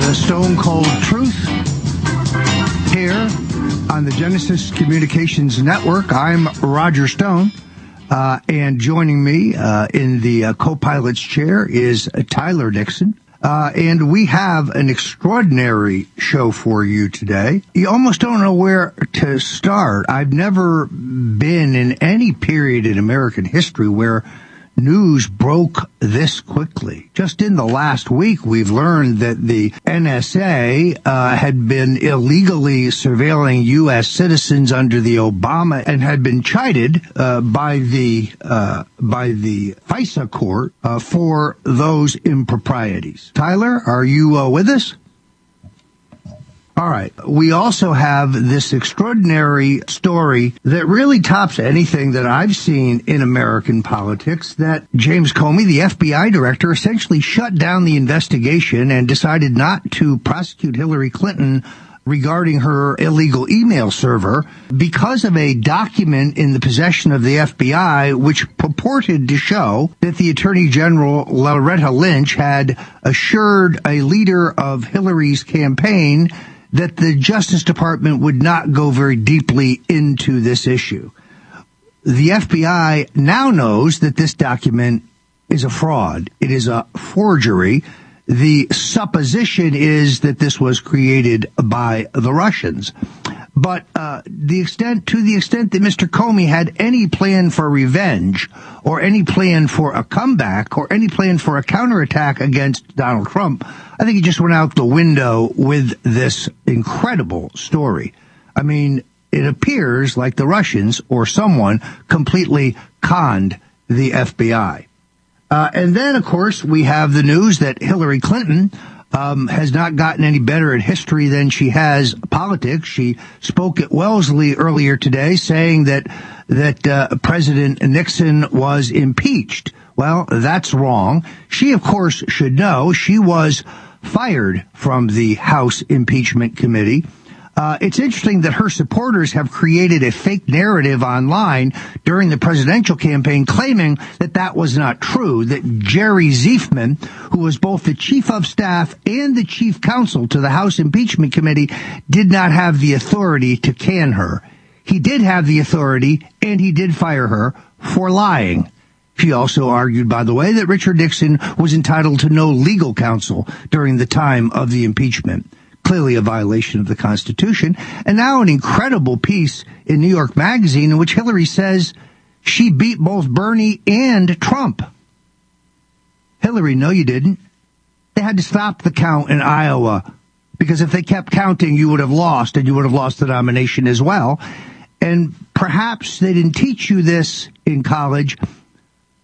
the Stone Cold Truth here on the Genesis Communications Network. I'm Roger Stone, and joining me in the co-pilot's chair is Tyler Nixon. And we have an extraordinary show for you today. You almost don't know where to start. I've never been in any period in American history where news broke this quickly. Just in the last week, we've learned that the NSA had been illegally surveilling U.S. citizens under the Obama and had been chided by the FISA court for those improprieties. Tyler, are you with us? All right. We also have this extraordinary story that really tops anything that I've seen in American politics, that James Comey, the FBI director, essentially shut down the investigation and decided not to prosecute Hillary Clinton regarding her illegal email server because of a document in the possession of the FBI which purported to show that the Attorney General Loretta Lynch had assured a leader of Hillary's campaign that the Justice Department would not go very deeply into this issue. The FBI now knows that this document is a fraud. It is a forgery. The supposition is that this was created by the Russians. But to the extent that Mr. Comey had any plan for revenge or any plan for a comeback or any plan for a counterattack against Donald Trump, I think he just went out the window with this incredible story. I mean, it appears like the Russians or someone completely conned the FBI. And then, of course, we have the news that Hillary Clinton has not gotten any better at history than she has politics. She spoke at Wellesley earlier today saying that President Nixon was impeached. Well, that's wrong. She, of course, should know. She was fired from the House Impeachment Committee. It's interesting that her supporters have created a fake narrative online during the presidential campaign claiming that that was not true, that Jerry Ziefman, who was both the chief of staff and the chief counsel to the House Impeachment Committee, did not have the authority to can her. He did have the authority, and he did fire her for lying. She also argued, by the way, that Richard Nixon was entitled to no legal counsel during the time of the impeachment. Clearly a violation of the Constitution. And now an incredible piece in New York Magazine in which Hillary says she beat both Bernie and Trump. Hillary, no, you didn't. They had to stop the count in Iowa because if they kept counting, you would have lost, and you would have lost the nomination as well. And perhaps they didn't teach you this in college,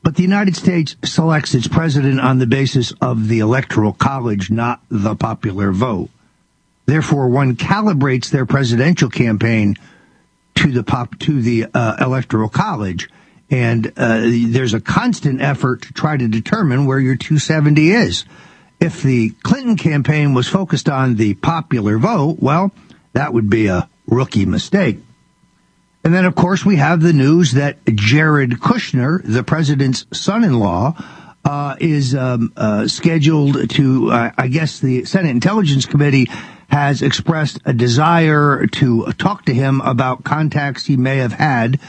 but the United States selects its president on the basis of the Electoral College, not the popular vote. Therefore, one calibrates their presidential campaign to the Electoral College, and there's a constant effort to try to determine where your 270 is. If the Clinton campaign was focused on the popular vote, well, that would be a rookie mistake. And then, of course, we have the news that Jared Kushner, the president's son-in-law, is scheduled to, I guess the Senate Intelligence Committee has expressed a desire to talk to him about contacts he may have had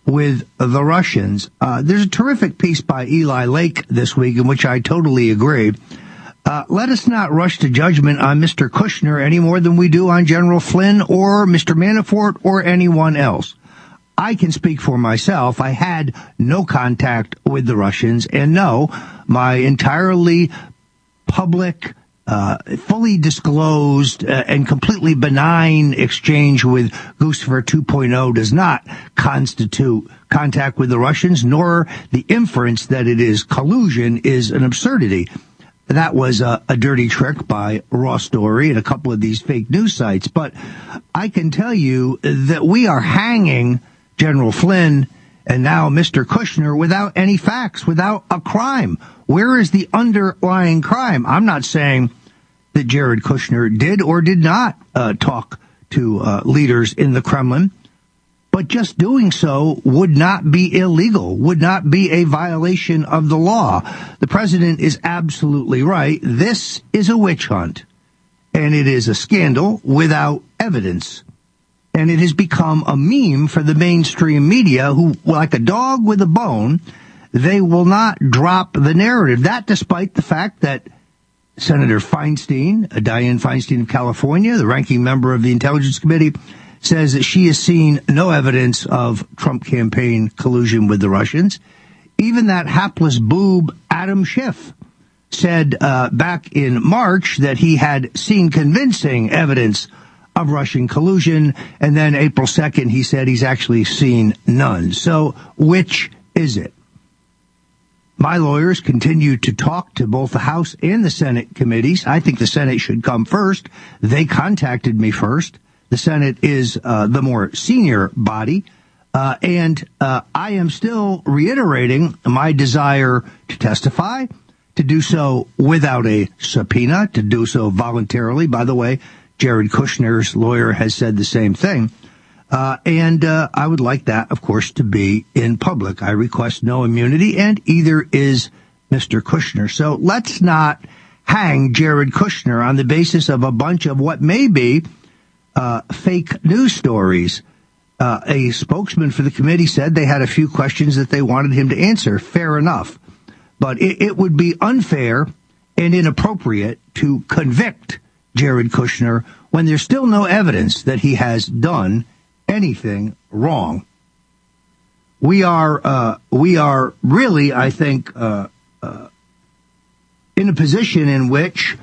with the Russians. There's a terrific piece by Eli Lake this week in which I totally agree. Let us not rush to judgment on Mr. Kushner any more than we do on General Flynn or Mr. Manafort or anyone else. I can speak for myself. I had no contact with the Russians, and no, my entirely public, fully disclosed and completely benign exchange with Guccifer 2.0 does not constitute contact with the Russians, nor the inference that it is collusion is an absurdity. That was a dirty trick by Ross Story and a couple of these fake news sites. But I can tell you that we are hanging General Flynn and now Mr. Kushner without any facts, without a crime. Where is the underlying crime? I'm not saying that Jared Kushner did or did not talk to leaders in the Kremlin, but just doing so would not be illegal, would not be a violation of the law. The president is absolutely right. This is a witch hunt. and it is a scandal without evidence. And it has become a meme for the mainstream media who, like a dog with a bone, they will not drop the narrative. That despite the fact that Senator Feinstein, Dianne Feinstein of California, the ranking member of the Intelligence Committee, says that she has seen no evidence of Trump campaign collusion with the Russians. Even that hapless boob, Adam Schiff, said back in March that he had seen convincing evidence of Russian collusion, and then April 2nd he said he's actually seen none. So which is it? My lawyers continue to talk to both the House and the Senate committees. I think the Senate should come first. They contacted me first. The Senate is the more senior body, and I am still reiterating my desire to testify, to do so without a subpoena, to do so voluntarily. By the way, Jared Kushner's lawyer has said the same thing. And I would like that, of course, to be in public. I request no immunity, and either is Mr. Kushner. So let's not hang Jared Kushner on the basis of a bunch of what may be fake news stories. A spokesman for the committee said they had a few questions that they wanted him to answer. Fair enough. But it would be unfair and inappropriate to convict Jared Kushner when there's still no evidence that he has done anything wrong. We are really, I think, in a position in which,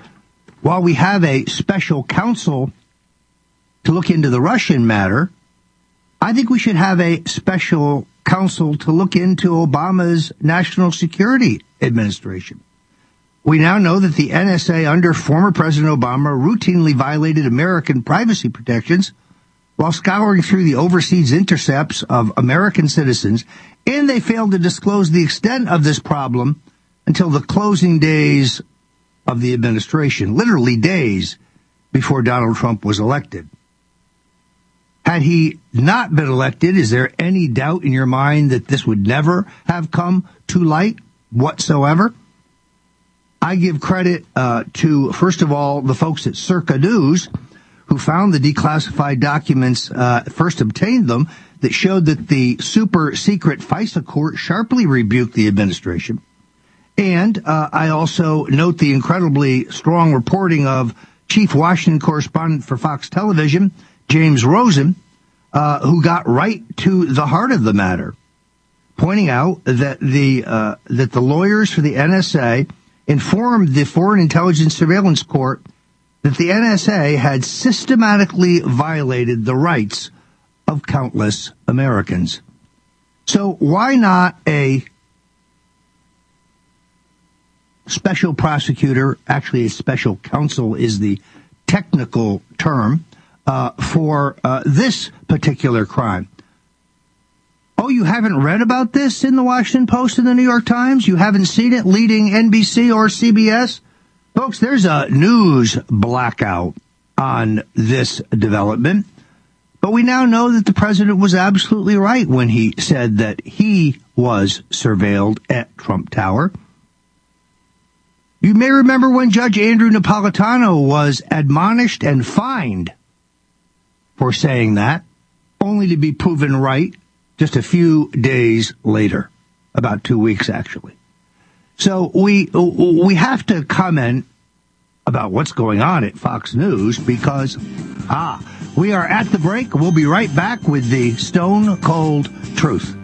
while we have a special counsel to look into the Russian matter, I think we should have a special counsel to look into Obama's National Security Administration. We now know that the NSA under former President Obama routinely violated American privacy protections while scouring through the overseas intercepts of American citizens, and they failed to disclose the extent of this problem until the closing days of the administration, literally days before Donald Trump was elected. Had he not been elected, is there any doubt in your mind that this would never have come to light whatsoever? I give credit to, first of all, the folks at Circa News who found the declassified documents, first obtained them, that showed that the super secret FISA court sharply rebuked the administration. And I also note the incredibly strong reporting of Chief Washington Correspondent for Fox Television, James Rosen, who got right to the heart of the matter, pointing out that the lawyers for the NSA informed the Foreign Intelligence Surveillance Court that the NSA had systematically violated the rights of countless Americans. So why not a special prosecutor, actually a special counsel is the technical term, for this particular crime? Oh, you haven't read about this in the Washington Post and the New York Times? You haven't seen it leading NBC or CBS? Folks, there's a news blackout on this development. But we now know that the president was absolutely right when he said that he was surveilled at Trump Tower. You may remember when Judge Andrew Napolitano was admonished and fined for saying that, only to be proven right just a few days later, about 2 weeks actually. So we have to comment about what's going on at Fox News because, we are at the break. We'll be right back with the stone cold truth.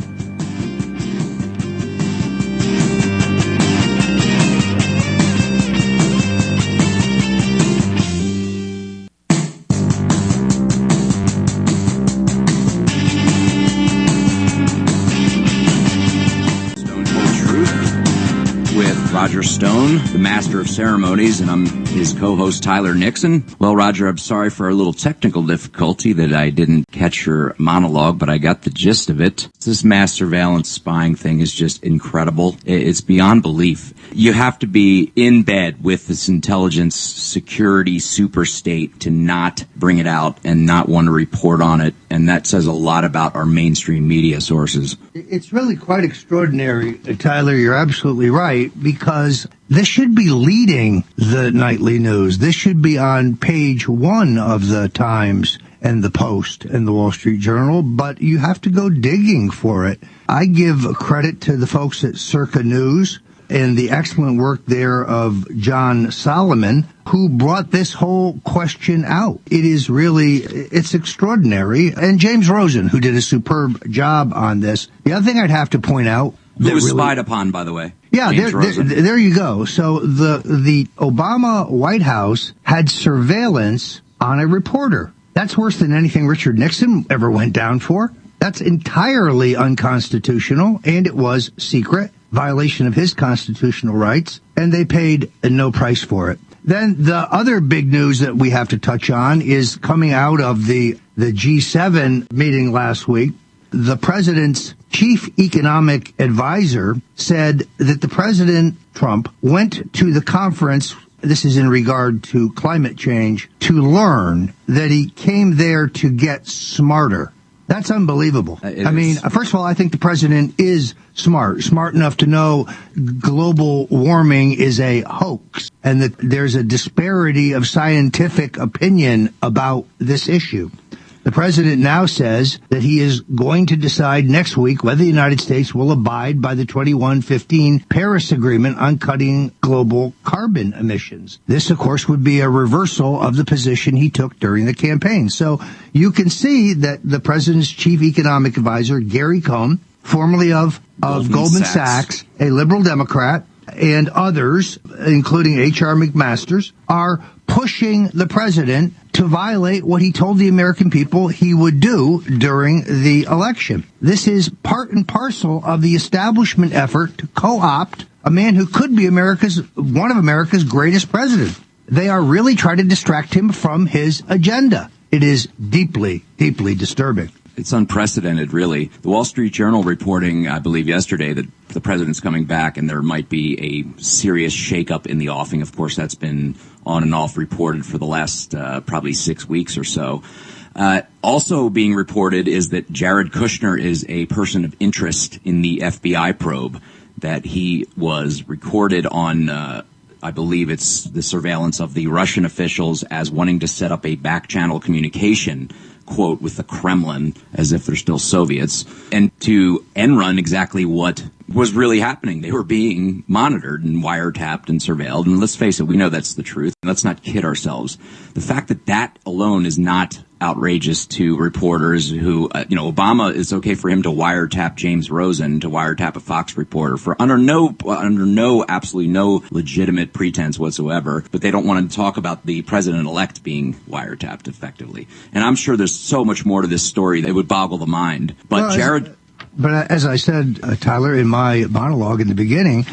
Roger Stone, the master of ceremonies, and I'm his co-host Tyler Nixon. Well, Roger, I'm sorry for a little technical difficulty that I didn't catch your monologue, but I got the gist of it. This mass surveillance spying thing is just incredible. It's beyond belief. You have to be in bed with this intelligence security super state to not bring it out and not want to report on it, and that says a lot about our mainstream media sources. It's really quite extraordinary, Tyler. You're absolutely right, because This should be leading the nightly news. This should be on page 1 of the Times and the Post and the Wall Street Journal, but you have to go digging for it. I give credit to the folks at Circa News and the excellent work there of John Solomon, who brought this whole question out. It's extraordinary. And James Rosen, who did a superb job on this. The other thing I'd have to point out, who was spied upon, by the way. Yeah, there you go. So the Obama White House had surveillance on a reporter. That's worse than anything Richard Nixon ever went down for. That's entirely unconstitutional, and it was secret, violation of his constitutional rights, and they paid no price for it. Then the other big news that we have to touch on is coming out of the G7 meeting last week. The president's chief economic advisor said that the President Trump went to the conference, this is in regard to climate change, to learn that he came there to get smarter. That's unbelievable. First of all, I think the president is smart enough to know global warming is a hoax and that there's a disparity of scientific opinion about this issue. The president now says that he is going to decide next week whether the United States will abide by the 2115 Paris Agreement on cutting global carbon emissions. This, of course, would be a reversal of the position he took during the campaign. So you can see that the president's chief economic advisor, Gary Cohn, formerly of Goldman Sachs, a liberal Democrat, and others, including H.R. McMaster's, are pushing the president to violate what he told the American people he would do during the election. This is part and parcel of the establishment effort to co-opt a man who could be one of America's greatest presidents. They are really trying to distract him from his agenda. It is deeply, deeply disturbing. It's unprecedented, really. The Wall Street Journal reporting, I believe yesterday, that the president's coming back and there might be a serious shakeup in the offing. Of course, that's been on and off reported for the last probably 6 weeks or so. Also being reported is that Jared Kushner is a person of interest in the FBI probe, that he was recorded on I believe it's the surveillance of the Russian officials as wanting to set up a back-channel communication, quote, with the Kremlin, as if they're still Soviets, and to end-run exactly what was really happening. They were being monitored and wiretapped and surveilled, and let's face it, we know that's the truth. Let's not kid ourselves. The fact that that alone is not outrageous to reporters who, Obama, is okay for him to wiretap James Rosen, to wiretap a Fox reporter for under absolutely no legitimate pretense whatsoever, but they don't want to talk about the president-elect being wiretapped effectively. And I'm sure there's so much more to this story that would boggle the mind. But But as I said, Tyler, in my monologue in the beginning,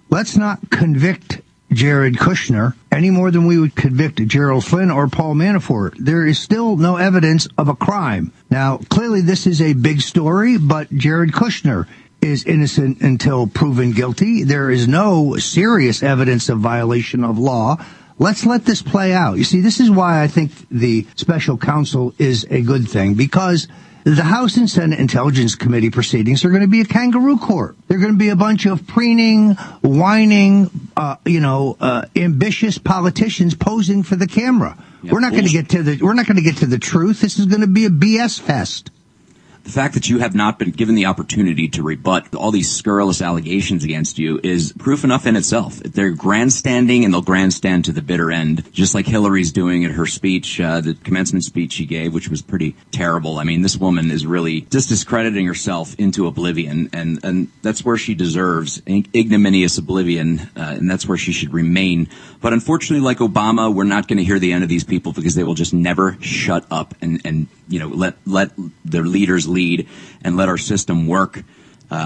let's not convict Jared Kushner any more than we would convict Gerald Flynn or Paul Manafort. There is still no evidence of a crime. Now, clearly this is a big story, but Jared Kushner is innocent until proven guilty. There is no serious evidence of violation of law. Let's let this play out. You see, this is why I think the special counsel is a good thing, because the House and Senate Intelligence Committee proceedings are going to be a kangaroo court. They're going to be a bunch of preening, whining, ambitious politicians posing for the camera. We're not going to get to the truth. This is going to be a BS fest. The fact that you have not been given the opportunity to rebut all these scurrilous allegations against you is proof enough in itself. They're grandstanding, and they'll grandstand to the bitter end, just like Hillary's doing at her speech, the commencement speech she gave, which was pretty terrible. I mean, this woman is really just discrediting herself into oblivion, and that's where she deserves ignominious oblivion, and that's where she should remain. But unfortunately, like Obama, we're not going to hear the end of these people because they will just never shut up and let their leaders lead and let our system work.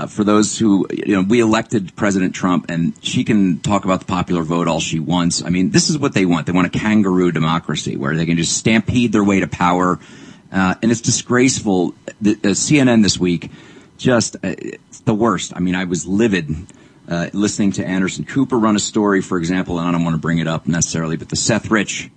For those who, we elected President Trump, and she can talk about the popular vote all she wants. I mean, this is what they want. They want a kangaroo democracy where they can just stampede their way to power. And it's disgraceful. The CNN this week, it's the worst. I mean, I was livid listening to Anderson Cooper run a story, for example, and I don't want to bring it up necessarily, but the Seth Rich,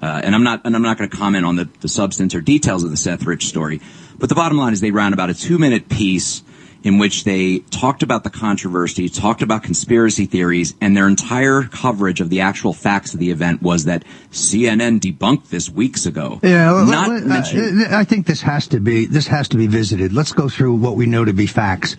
and I'm not going to comment on the substance or details of the Seth Rich story. But the bottom line is they ran about a 2-minute piece in which they talked about the controversy, talked about conspiracy theories, and their entire coverage of the actual facts of the event was that CNN debunked this weeks ago. Yeah, I think this has to be visited. Let's go through what we know to be facts.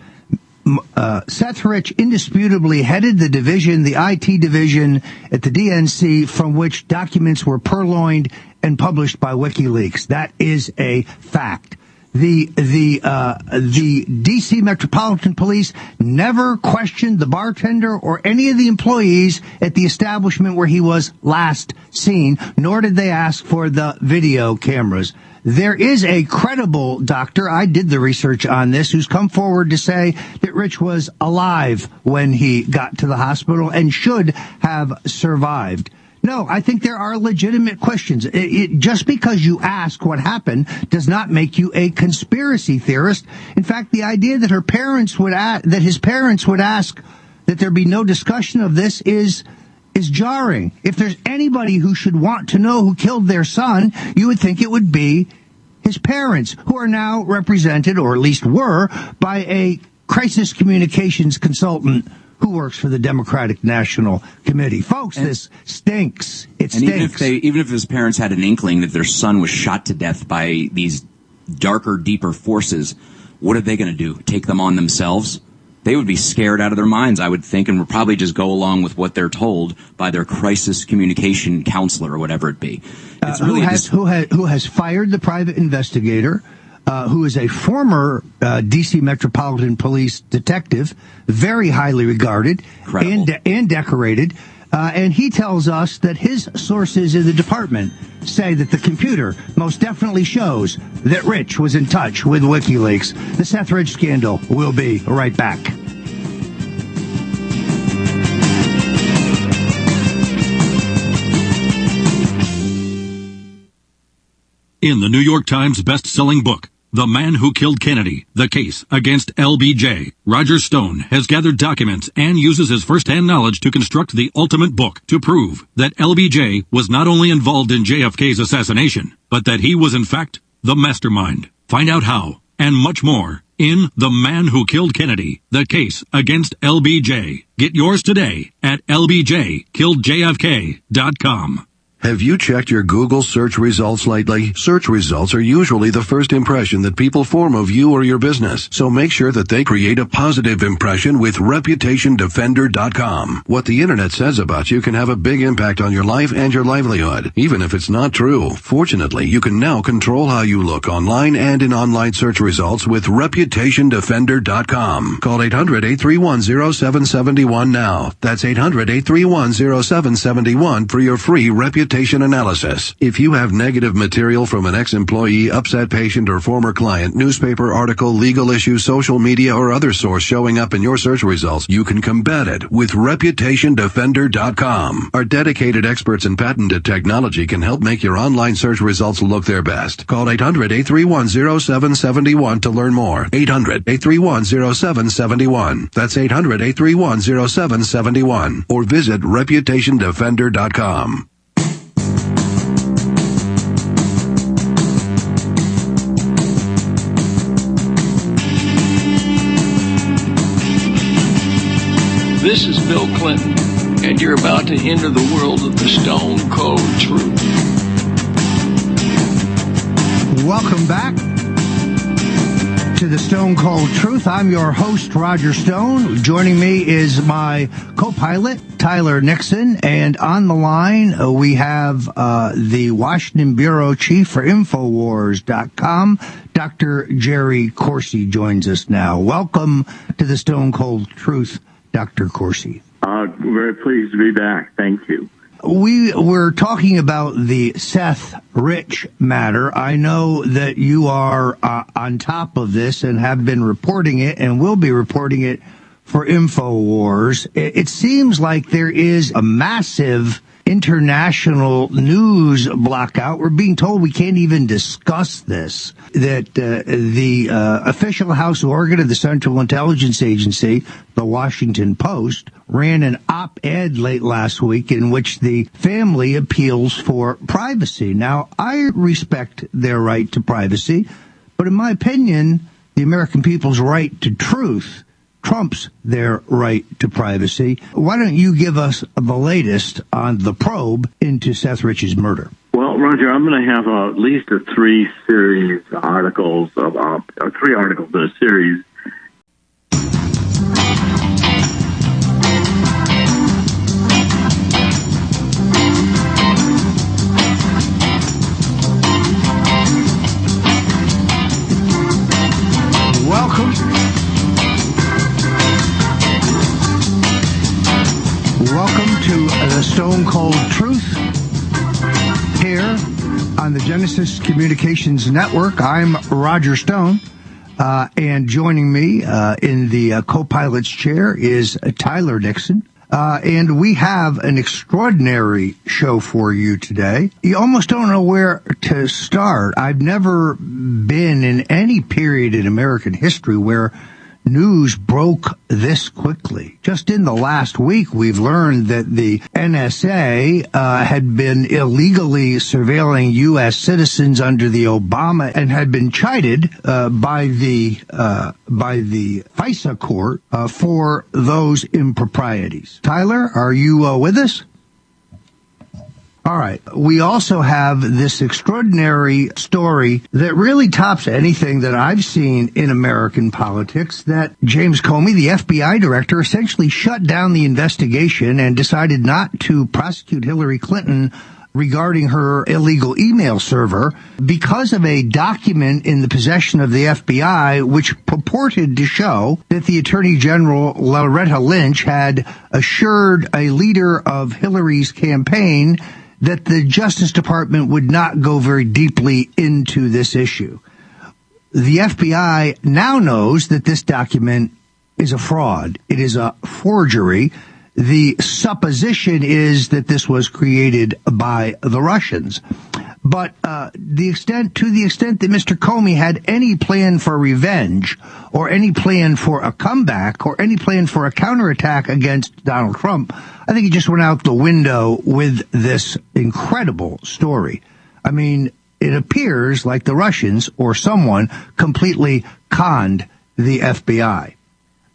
Seth Rich indisputably headed the division, the IT division at the DNC, from which documents were purloined and published by WikiLeaks. That is a fact. The DC Metropolitan Police never questioned the bartender or any of the employees at the establishment where he was last seen, nor did they ask for the video cameras. There is a credible doctor, I did the research on this, who's come forward to say that Rich was alive when he got to the hospital and should have survived. No, I think there are legitimate questions. Just because you ask what happened does not make you a conspiracy theorist. In fact, the idea that his parents would ask that there be no discussion of this is jarring. If there's anybody who should want to know who killed their son, you would think it would be his parents, who are now represented, or at least were, by a crisis communications consultant who works for the Democratic National Committee. Folks, this stinks. It stinks. Even if his parents had an inkling that their son was shot to death by these darker, deeper forces, what are they going to do? Take them on themselves? They would be scared out of their minds, I would think, and would probably just go along with what they're told by their crisis communication counselor or whatever it be. It's really who has fired the private investigator, who is a former D.C. Metropolitan Police detective, very highly regarded and decorated. And he tells us that his sources in the department say that the computer most definitely shows that Rich was in touch with WikiLeaks. The Seth Rich scandal will be right back. In the New York Times best-selling book, The Man Who Killed Kennedy, The Case Against LBJ, Roger Stone has gathered documents and uses his first-hand knowledge to construct the ultimate book to prove that LBJ was not only involved in JFK's assassination, but that he was in fact the mastermind. Find out how, and much more, in The Man Who Killed Kennedy, The Case Against LBJ. Get yours today at lbjkilledjfk.com. Have you checked your Google search results lately? Search results are usually the first impression that people form of you or your business, so make sure that they create a positive impression with ReputationDefender.com. What the internet says about you can have a big impact on your life and your livelihood, even if it's not true. Fortunately, you can now control how you look online and in online search results with ReputationDefender.com. Call 800-831-0771 now. That's 800-831-0771 for your free reputation analysis. If you have negative material from an ex-employee, upset patient, or former client, newspaper article, legal issue, social media, or other source showing up in your search results, you can combat it with ReputationDefender.com. Our dedicated experts in patented technology can help make your online search results look their best. Call 800-831-0771 to learn more. 800-831-0771. That's 800-831-0771. Or visit ReputationDefender.com. This is Bill Clinton, and you're about to enter the world of the Stone Cold Truth. Welcome back to the Stone Cold Truth. I'm your host, Roger Stone. Joining me is my co-pilot, Tyler Nixon, and on the line we have the Washington Bureau Chief for Infowars.com, Dr. Jerry Corsi joins us now. Welcome to the Stone Cold Truth, Dr. Corsi. Very pleased to be back. Thank you. We were talking about the Seth Rich matter. I know that you are on top of this and have been reporting it and will be reporting it for InfoWars. It seems like there is a massive international news blackout. We're being told we can't even discuss this, that the official house organ of the Central Intelligence Agency, the Washington Post, ran an op-ed late last week in which the family appeals for privacy. Now, I respect their right to privacy, but in my opinion, the the American people's right to truth trumps their right to privacy. Why don't you give us the latest on the probe into Seth Rich's murder? Well, Roger, I'm going to have at least three articles in a series. Welcome to the Stone Cold Truth here on the Genesis Communications Network. I'm Roger Stone, and joining me in the co-pilot's chair is Tyler Nixon. And we have an extraordinary show for you today. You almost don't know where to start. I've never been in any period in American history where news broke this quickly. Just in the last week, we've learned that the NSA had been illegally surveilling U.S. citizens under the Obama and had been chided by the FISA court for those improprieties. Tyler, are you with us? All right. We also have this extraordinary story that really tops anything that I've seen in American politics, that James Comey, the FBI director, essentially shut down the investigation and decided not to prosecute Hillary Clinton regarding her illegal email server because of a document in the possession of the FBI which purported to show that the Attorney General Loretta Lynch had assured a leader of Hillary's campaign that the Justice Department would not go very deeply into this issue. The FBI now knows that this document is a fraud. It is a forgery. The supposition is that this was created by the Russians. But to the extent that Mr. Comey had any plan for revenge or any plan for a comeback or any plan for a counterattack against Donald Trump, I think he just went out the window with this incredible story. I mean, it appears like the Russians or someone completely conned the FBI.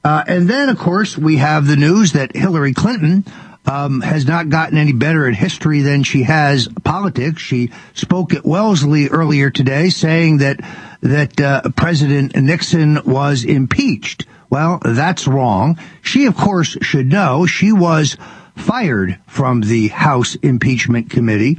And then, of course, we have the news that Hillary Clinton has not gotten any better at history than she has politics. She spoke at Wellesley earlier today saying that President Nixon was impeached. Well, that's wrong. She, of course, should know. She was fired from the House Impeachment Committee.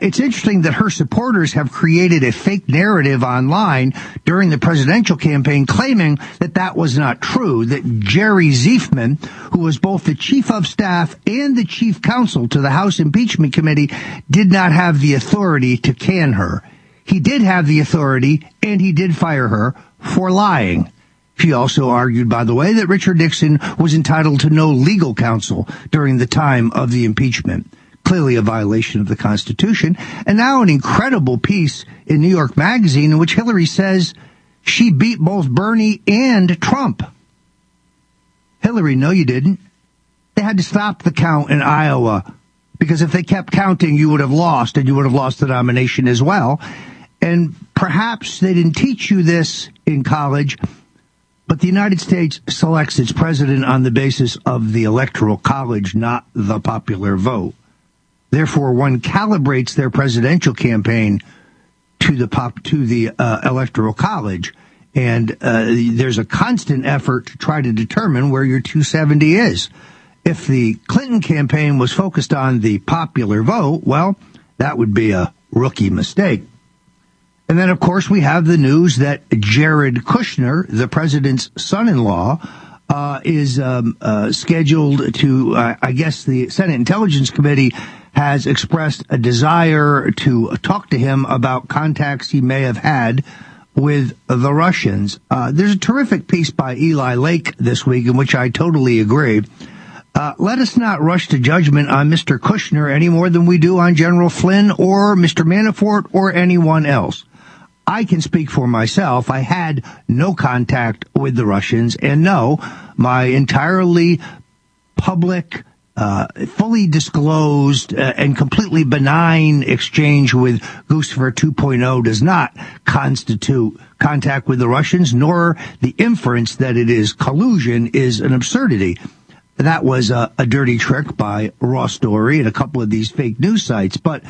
It's interesting that her supporters have created a fake narrative online during the presidential campaign claiming that that was not true, that Jerry Ziefman, who was both the chief of staff and the chief counsel to the House Impeachment Committee, did not have the authority to can her. He did have the authority, and he did fire her for lying. She also argued, by the way, that Richard Nixon was entitled to no legal counsel during the time of the impeachment. Clearly a violation of the Constitution. And now an incredible piece in New York Magazine in which Hillary says she beat both Bernie and Trump. Hillary, no, you didn't. They had to stop the count in Iowa because if they kept counting, you would have lost, and you would have lost the nomination as well. And perhaps they didn't teach you this in college, but the United States selects its president on the basis of the Electoral College, not the popular vote. Therefore, one calibrates their presidential campaign to the Electoral College, and there's a constant effort to try to determine where your 270 is. If the Clinton campaign was focused on the popular vote, well, that would be a rookie mistake. And then, of course, we have the news that Jared Kushner, the president's son-in-law, is scheduled to, I guess the Senate Intelligence Committee has expressed a desire to talk to him about contacts he may have had with the Russians. There's a terrific piece by Eli Lake this week in which I totally agree. Let us not rush to judgment on Mr. Kushner any more than we do on General Flynn or Mr. Manafort or anyone else. I can speak for myself. I had no contact with the Russians, and no, my entirely public fully disclosed and completely benign exchange with Guccifer 2.0 does not constitute contact with the Russians, nor the inference that it is collusion is an absurdity. That was a dirty trick by Ross Story and a couple of these fake news sites. But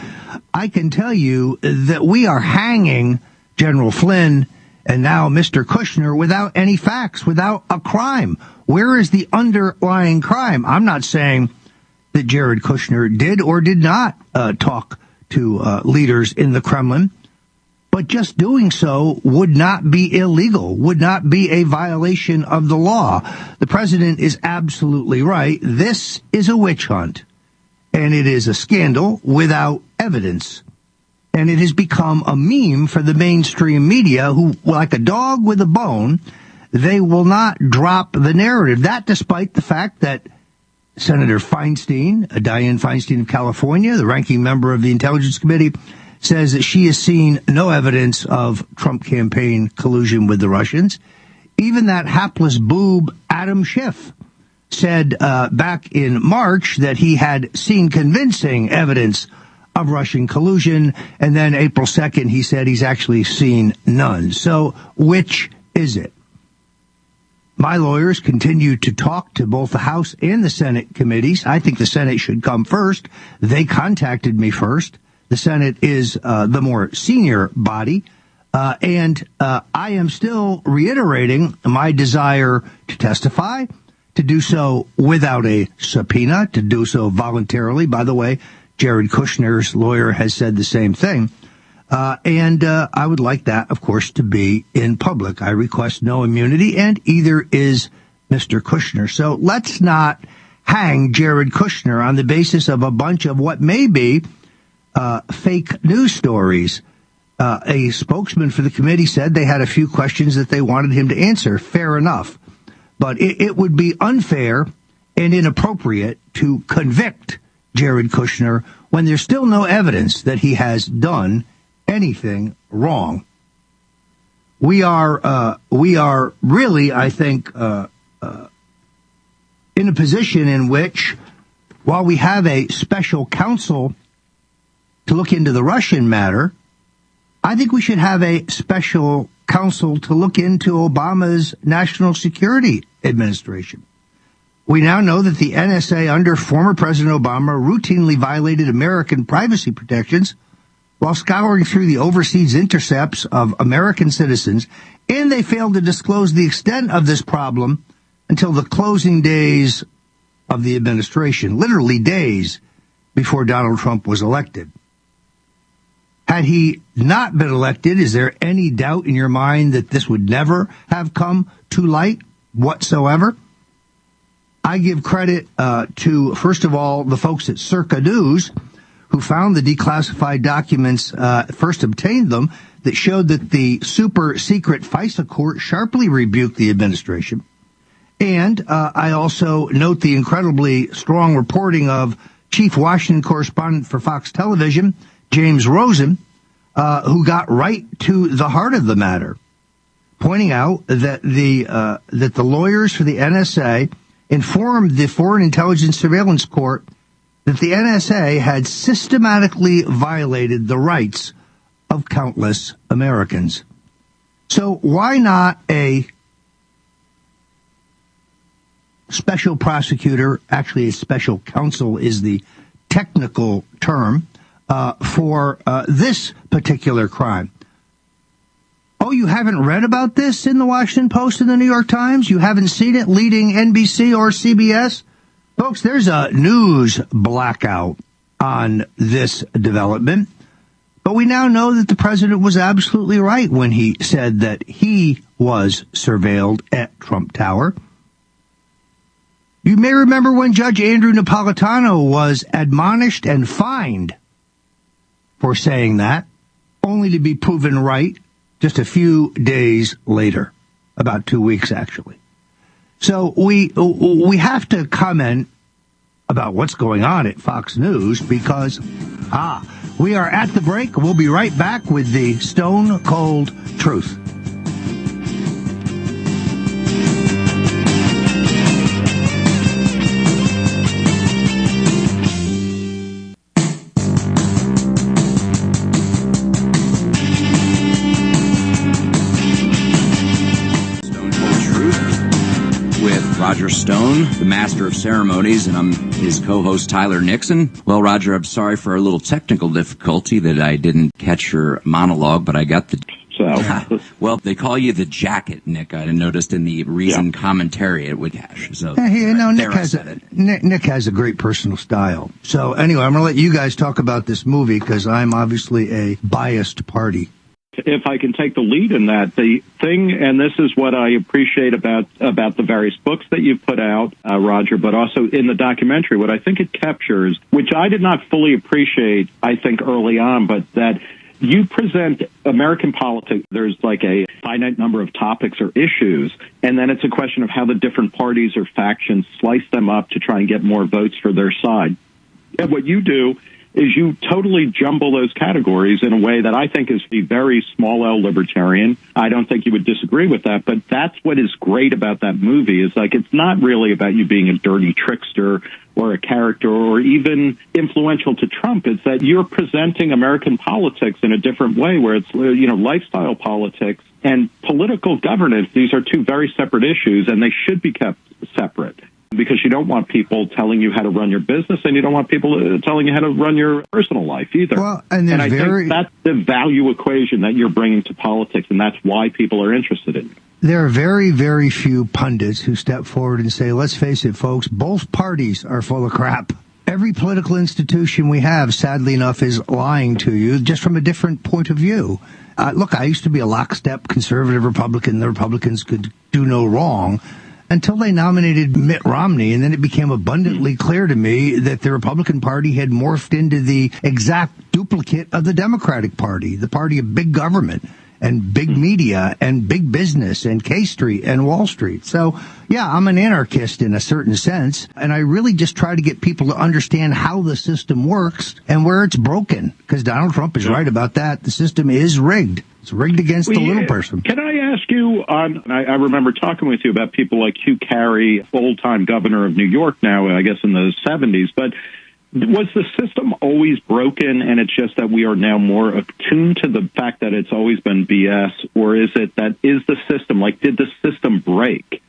I can tell you that we are hanging General Flynn and now Mr. Kushner without any facts, without a crime. Where is the underlying crime? I'm not saying that Jared Kushner did or did not talk to leaders in the Kremlin, but just doing so would not be illegal, would not be a violation of the law. The president is absolutely right. This is a witch hunt, and it is a scandal without evidence. And it has become a meme for the mainstream media who, like a dog with a bone, they will not drop the narrative. That despite the fact that Senator Feinstein, Dianne Feinstein of California, the ranking member of the Intelligence Committee, says that she has seen no evidence of Trump campaign collusion with the Russians. Even that hapless boob, Adam Schiff, said back in March that he had seen convincing evidence of Russian collusion. And then April 2nd, he said he's actually seen none. So which is it? My lawyers continue to talk to both the House and the Senate committees. I think the Senate should come first. They contacted me first. The Senate is the more senior body. And I am still reiterating my desire to testify, to do so without a subpoena, to do so voluntarily. By the way, Jared Kushner's lawyer has said the same thing. And I would like that, of course, to be in public. I request no immunity, and either is Mr. Kushner. So let's not hang Jared Kushner on the basis of a bunch of what may be fake news stories. A spokesman for the committee said they had a few questions that they wanted him to answer. Fair enough. But it would be unfair and inappropriate to convict Jared Kushner when there's still no evidence that he has done anything wrong. We are really, I think, in a position in which, while we have a special counsel to look into the Russian matter, I think we should have a special counsel to look into Obama's National Security Administration. We now know that the NSA under former President Obama routinely violated American privacy protections while scouring through the overseas intercepts of American citizens, and they failed to disclose the extent of this problem until the closing days of the administration, literally days before Donald Trump was elected. Had he not been elected, is there any doubt in your mind that this would never have come to light whatsoever? I give credit to, first of all, the folks at Circa News, who found the declassified documents, first obtained them, that showed that the super secret FISA court sharply rebuked the administration. And I also note the incredibly strong reporting of Chief Washington correspondent for Fox Television, James Rosen, who got right to the heart of the matter, pointing out that the lawyers for the NSA informed the Foreign Intelligence Surveillance Court that the NSA had systematically violated the rights of countless Americans. So why not a special prosecutor, actually a special counsel is the technical term, for this particular crime? Oh, you haven't read about this in the Washington Post and the New York Times? You haven't seen it leading NBC or CBS? Folks, there's a news blackout on this development. But we now know that the president was absolutely right when he said that he was surveilled at Trump Tower. You may remember when Judge Andrew Napolitano was admonished and fined for saying that, only to be proven right just a few days later, about 2 weeks actually. So we have to comment about what's going on at Fox News because, we are at the break. We'll be right back with the Stone Cold Truth. Roger Stone, the master of ceremonies, and I'm his co-host Tyler Nixon. Well, Roger, I'm sorry for a little technical difficulty that I didn't catch your monologue, but I got the... Well, they call you the jacket, Nick. I noticed in the recent commentary at Woodcash. So Nick has a great personal style. So anyway, I'm going to let you guys talk about this movie because I'm obviously a biased party. If I can take the lead in that, the thing, and this is what I appreciate about the various books that you've put out, Roger, but also in the documentary, what I think it captures, which I did not fully appreciate, I think, early on, but that you present American politics. There's like a finite number of topics or issues, and then it's a question of how the different parties or factions slice them up to try and get more votes for their side. And what you do is you totally jumble those categories in a way that I think is a very small L libertarian. I don't think you would disagree with that, but that's what is great about that movie is like it's not really about you being a dirty trickster or a character or even influential to Trump. It's that you're presenting American politics in a different way where it's, lifestyle politics and political governance. These are two very separate issues and they should be kept separate. Because you don't want people telling you how to run your business, and you don't want people telling you how to run your personal life either. Well, and I think that's the value equation that you're bringing to politics, and that's why people are interested in you. There are very, very few pundits who step forward and say, let's face it, folks, both parties are full of crap. Every political institution we have, sadly enough, is lying to you just from a different point of view. Look, I used to be a lockstep conservative Republican. The Republicans could do no wrong. Until they nominated Mitt Romney, and then it became abundantly clear to me that the Republican Party had morphed into the exact duplicate of the Democratic Party, the party of big government and big media and big business and K Street and Wall Street. So, yeah, I'm an anarchist in a certain sense, and I really just try to get people to understand how the system works and where it's broken, because Donald Trump is right about that. The system is rigged. It's rigged against the little person. Can I ask you, I remember talking with you about people like Hugh Carey, old-time governor of New York now, I guess in the 70s, but was the system always broken and it's just that we are now more attuned to the fact that it's always been BS, or is it that is the system, like did the system break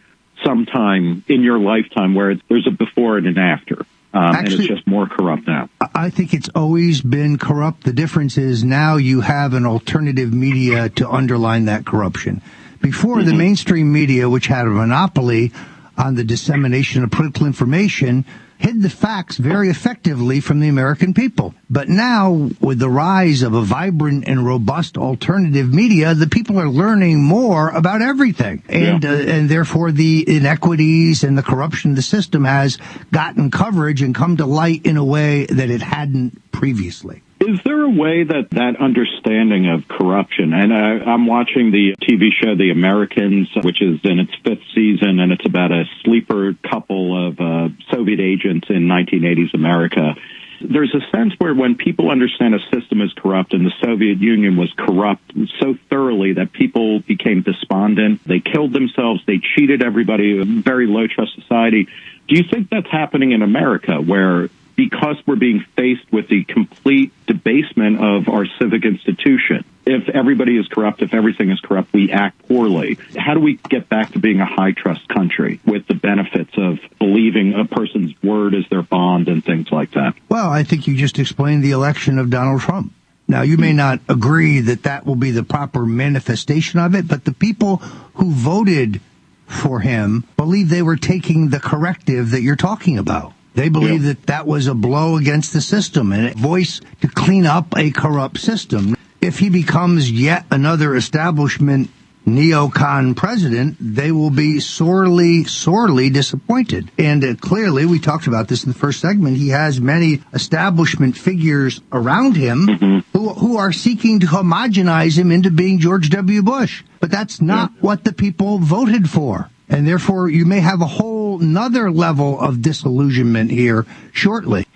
sometime in your lifetime where there's a before and an after? And it's just more corrupt now. I think it's always been corrupt. The difference is now you have an alternative media to underline that corruption. Before, the mainstream media, which had a monopoly on the dissemination of political information, hid the facts very effectively from the American people. But now, with the rise of a vibrant and robust alternative media, the people are learning more about everything. And therefore, the inequities and the corruption of the system has gotten coverage and come to light in a way that it hadn't previously. Is there a way that understanding of corruption, and I'm watching the TV show The Americans, which is in its 5th season, and it's about a sleeper couple of Soviet agents in 1980s America. There's a sense where when people understand a system is corrupt, and the Soviet Union was corrupt so thoroughly that people became despondent, they killed themselves, they cheated everybody, a very low-trust society. Do you think that's happening in America, where because we're being faced with the complete debasement of our civic institution, if everybody is corrupt, if everything is corrupt, we act poorly? How do we get back to being a high-trust country with the benefits of believing a person's word is their bond and things like that? Well, I think you just explained the election of Donald Trump. Now, you may not agree that that will be the proper manifestation of it, but the people who voted for him believe they were taking the corrective that you're talking about. They believe that that was a blow against the system and a voice to clean up a corrupt system. If he becomes yet another establishment neocon president, they will be sorely, sorely disappointed. And clearly, we talked about this in the first segment, he has many establishment figures around him who are seeking to homogenize him into being George W. Bush. But that's not what the people voted for. And therefore, you may have a whole nother level of disillusionment here shortly.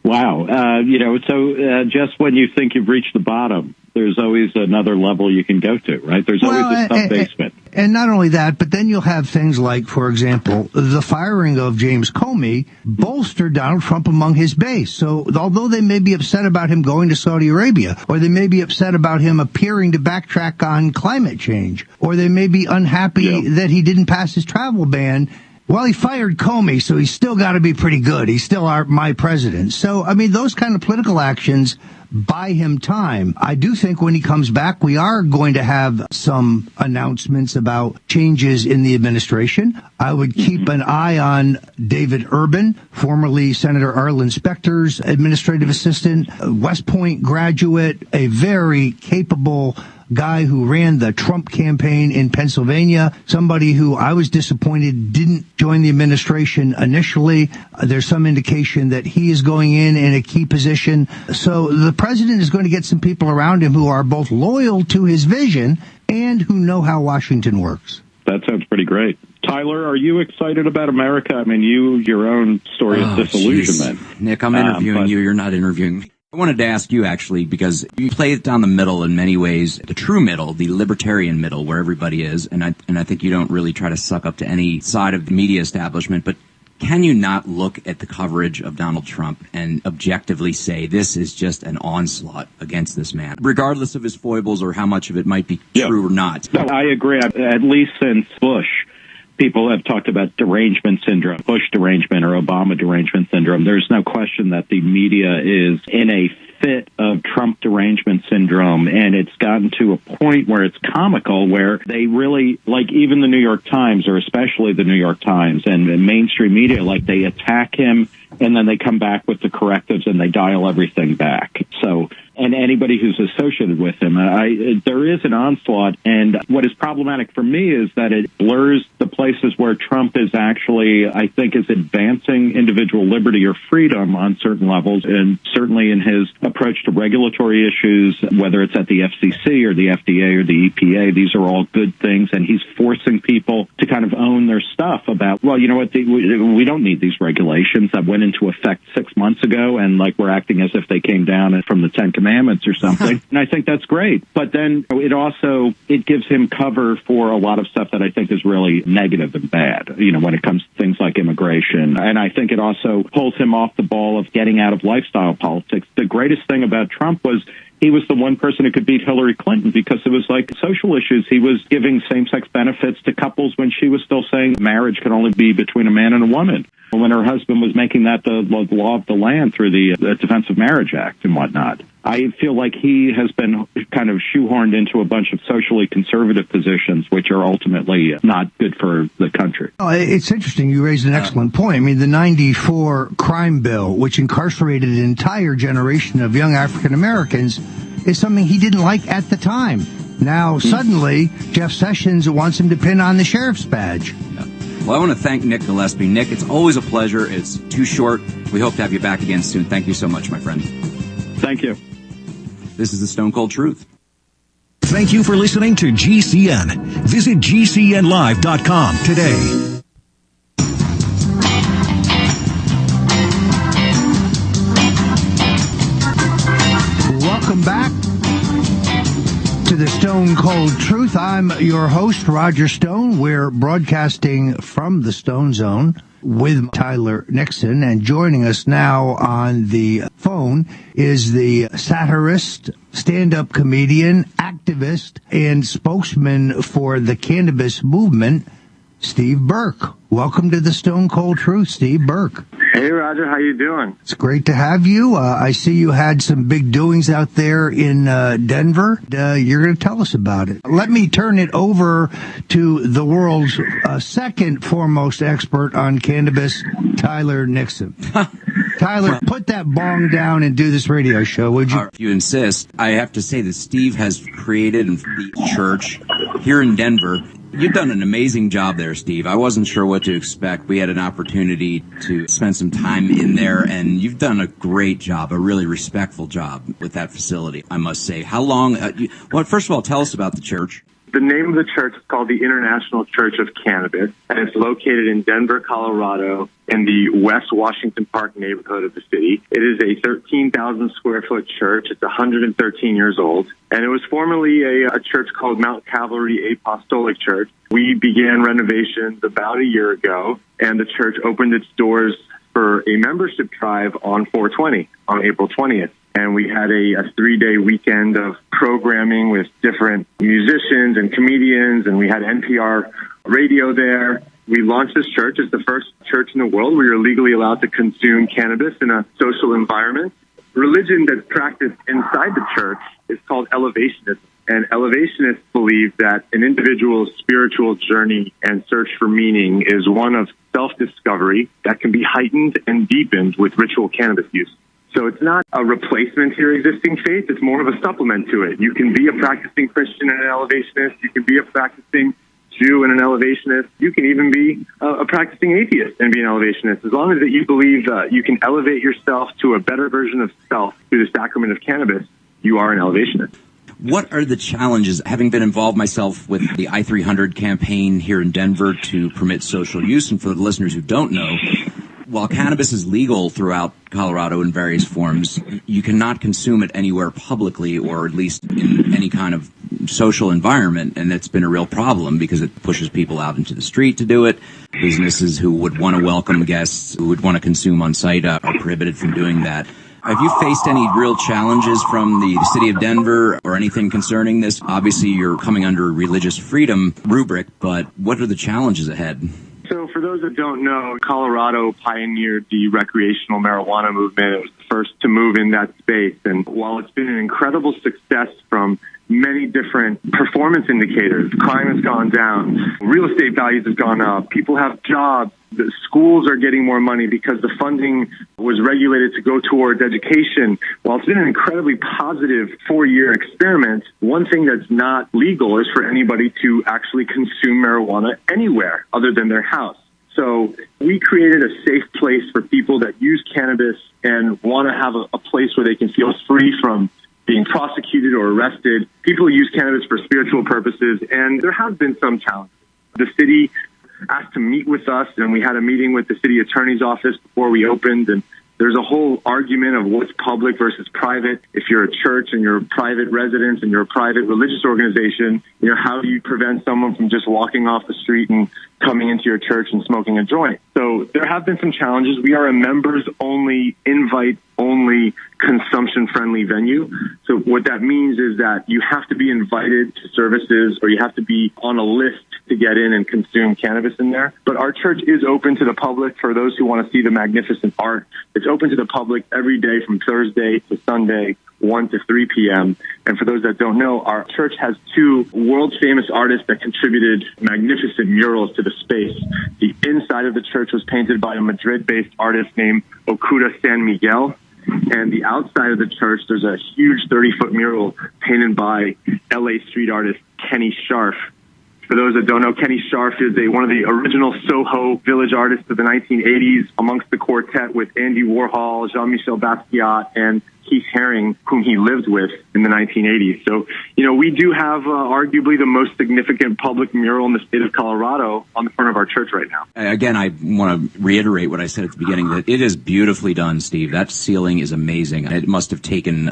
Wow. So just when you think you've reached the bottom, there's always another level you can go to, right? There's always a sub-basement. And not only that, but then you'll have things like, for example, the firing of James Comey bolstered Donald Trump among his base. So although they may be upset about him going to Saudi Arabia, or they may be upset about him appearing to backtrack on climate change, or they may be unhappy that he didn't pass his travel ban, well, he fired Comey, so he's still got to be pretty good. He's still my president. So, I mean, those kind of political actions buy him time. I do think when he comes back, we are going to have some announcements about changes in the administration. I would keep an eye on David Urban, formerly Senator Arlen Specter's administrative assistant, West Point graduate, a very capable guy who ran the Trump campaign in Pennsylvania, somebody who I was disappointed didn't join the administration initially. There's some indication that he is going in a key position. So the president is going to get some people around him who are both loyal to his vision and who know how Washington works. That sounds pretty great. Tyler, are you excited about America? I mean, your own story of disillusionment. Geez. Nick, I'm interviewing you. You're not interviewing me. I wanted to ask you, actually, because you play it down the middle in many ways, the true middle, the libertarian middle, where everybody is, and I think you don't really try to suck up to any side of the media establishment, but can you not look at the coverage of Donald Trump and objectively say this is just an onslaught against this man, regardless of his foibles or how much of it might be true or not? No, I agree. At least since Bush, people have talked about derangement syndrome, Bush derangement or Obama derangement syndrome. There's no question that the media is in a fit of Trump derangement syndrome, and it's gotten to a point where it's comical, where they really, like even the New York Times, or especially the New York Times and mainstream media, like they attack him and then they come back with the correctives and they dial everything back. So, and anybody who's associated with him, there is an onslaught. And what is problematic for me is that it blurs the places where Trump is actually, I think, is advancing individual liberty or freedom on certain levels, and certainly in his approach to regulatory issues, whether it's at the FCC or the FDA or the EPA, these are all good things. And he's forcing people to kind of own their stuff about, well, you know what, we don't need these regulations that went into effect 6 months ago, and like we're acting as if they came down from the Ten Commandments or something. And I think that's great. But then it gives him cover for a lot of stuff that I think is really negative and bad, when it comes to things like immigration. And I think it also pulls him off the ball of getting out of lifestyle politics. The greatest thing about Trump was he was the one person who could beat Hillary Clinton, because it was like social issues. He was giving same-sex benefits to couples when she was still saying marriage could only be between a man and a woman, when her husband was making that the law of the land through the Defense of Marriage Act and whatnot. I feel like he has been kind of shoehorned into a bunch of socially conservative positions, which are ultimately not good for the country. Oh, it's interesting. You raised an excellent point. I mean, the 94 crime bill, which incarcerated an entire generation of young African Americans, is something he didn't like at the time. Now, suddenly, Jeff Sessions wants him to pin on the sheriff's badge. Well, I want to thank Nick Gillespie. Nick, it's always a pleasure. It's too short. We hope to have you back again soon. Thank you so much, my friend. Thank you. This is the Stone Cold Truth. Thank you for listening to GCN. Visit GCNlive.com today. Welcome back to the Stone Cold Truth. I'm your host, Roger Stone. We're broadcasting from the Stone Zone with Tyler Nixon, and joining us now on the phone is the satirist, stand-up comedian, activist, and spokesman for the cannabis movement, Steve Berke. Welcome to the Stone Cold Truth, Steve Berke. Hey, Roger. How you doing? It's great to have you. I see you had some big doings out there in Denver. You're going to tell us about it. Let me turn it over to the world's second foremost expert on cannabis, Tyler Nixon. Tyler, put that bong down and do this radio show, would you? If you insist. I have to say that Steve has created the church here in Denver. You've done an amazing job there, Steve. I wasn't sure what to expect. We had an opportunity to spend some time in there, and you've done a great job, a really respectful job with that facility, I must say. How long? Well, first of all, tell us about the church. The name of the church is called the International Church of Cannabis, and it's located in Denver, Colorado, in the West Washington Park neighborhood of the city. It is a 13,000 square foot church. It's 113 years old, and it was formerly a church called Mount Calvary Apostolic Church. We began renovations about a year ago, and the church opened its doors for a membership drive on 4/20, on April 20th. And we had a 3-day weekend of programming with different musicians and comedians, and we had NPR radio there. We launched this church as the first church in the world where you're legally allowed to consume cannabis in a social environment. Religion that's practiced inside the church is called elevationism. And elevationists believe that an individual's spiritual journey and search for meaning is one of self-discovery that can be heightened and deepened with ritual cannabis use. So it's not a replacement to your existing faith. It's more of a supplement to it. You can be a practicing Christian and an elevationist. You can be a practicing Jew and an elevationist. You can even be a practicing atheist and be an elevationist. As long as that you believe you can elevate yourself to a better version of self through the sacrament of cannabis, you are an elevationist. What are the challenges, having been involved myself with the I-300 campaign here in Denver to permit social use, and for the listeners who don't know, while cannabis is legal throughout Colorado in various forms, you cannot consume it anywhere publicly or at least in any kind of social environment, and that's been a real problem because it pushes people out into the street to do it. Businesses who would want to welcome guests who would want to consume on site are prohibited from doing that. Have you faced any real challenges from the city of Denver or anything concerning this? Obviously, you're coming under a religious freedom rubric, but what are the challenges ahead? So for those that don't know, Colorado pioneered the recreational marijuana movement. It was the first to move in that space. And while it's been an incredible success from many different performance indicators, crime has gone down, real estate values have gone up, people have jobs, the schools are getting more money because the funding was regulated to go towards education. While it's been an incredibly positive 4-year experiment, one thing that's not legal is for anybody to actually consume marijuana anywhere other than their house. So we created a safe place for people that use cannabis and want to have a place where they can feel free from being prosecuted or arrested. People use cannabis for spiritual purposes, and there have been some challenges. The city asked to meet with us, and we had a meeting with the city attorney's office before we opened, and there's a whole argument of what's public versus private. If you're a church and you're a private residence and you're a private religious organization, how do you prevent someone from just walking off the street and coming into your church and smoking a joint? So there have been some challenges. We are a members-only, invite-only, consumption-friendly venue. So what that means is that you have to be invited to services or you have to be on a list to get in and consume cannabis in there. But our church is open to the public for those who want to see the magnificent art. It's open to the public every day from Thursday to Sunday, 1 to 3 p.m. And for those that don't know, our church has 2 world-famous artists that contributed magnificent murals to the space. The inside of the church was painted by a Madrid-based artist named Okuda San Miguel. And the outside of the church, there's a huge 30-foot mural painted by L.A. street artist Kenny Scharf. For those that don't know, Kenny Scharf is one of the original Soho village artists of the 1980s, amongst the quartet with Andy Warhol, Jean-Michel Basquiat, and Keith Haring, whom he lived with in the 1980s. So, we do have arguably the most significant public mural in the state of Colorado on the front of our church right now. Again, I want to reiterate what I said at the beginning, that it is beautifully done, Steve. That ceiling is amazing. It must have taken,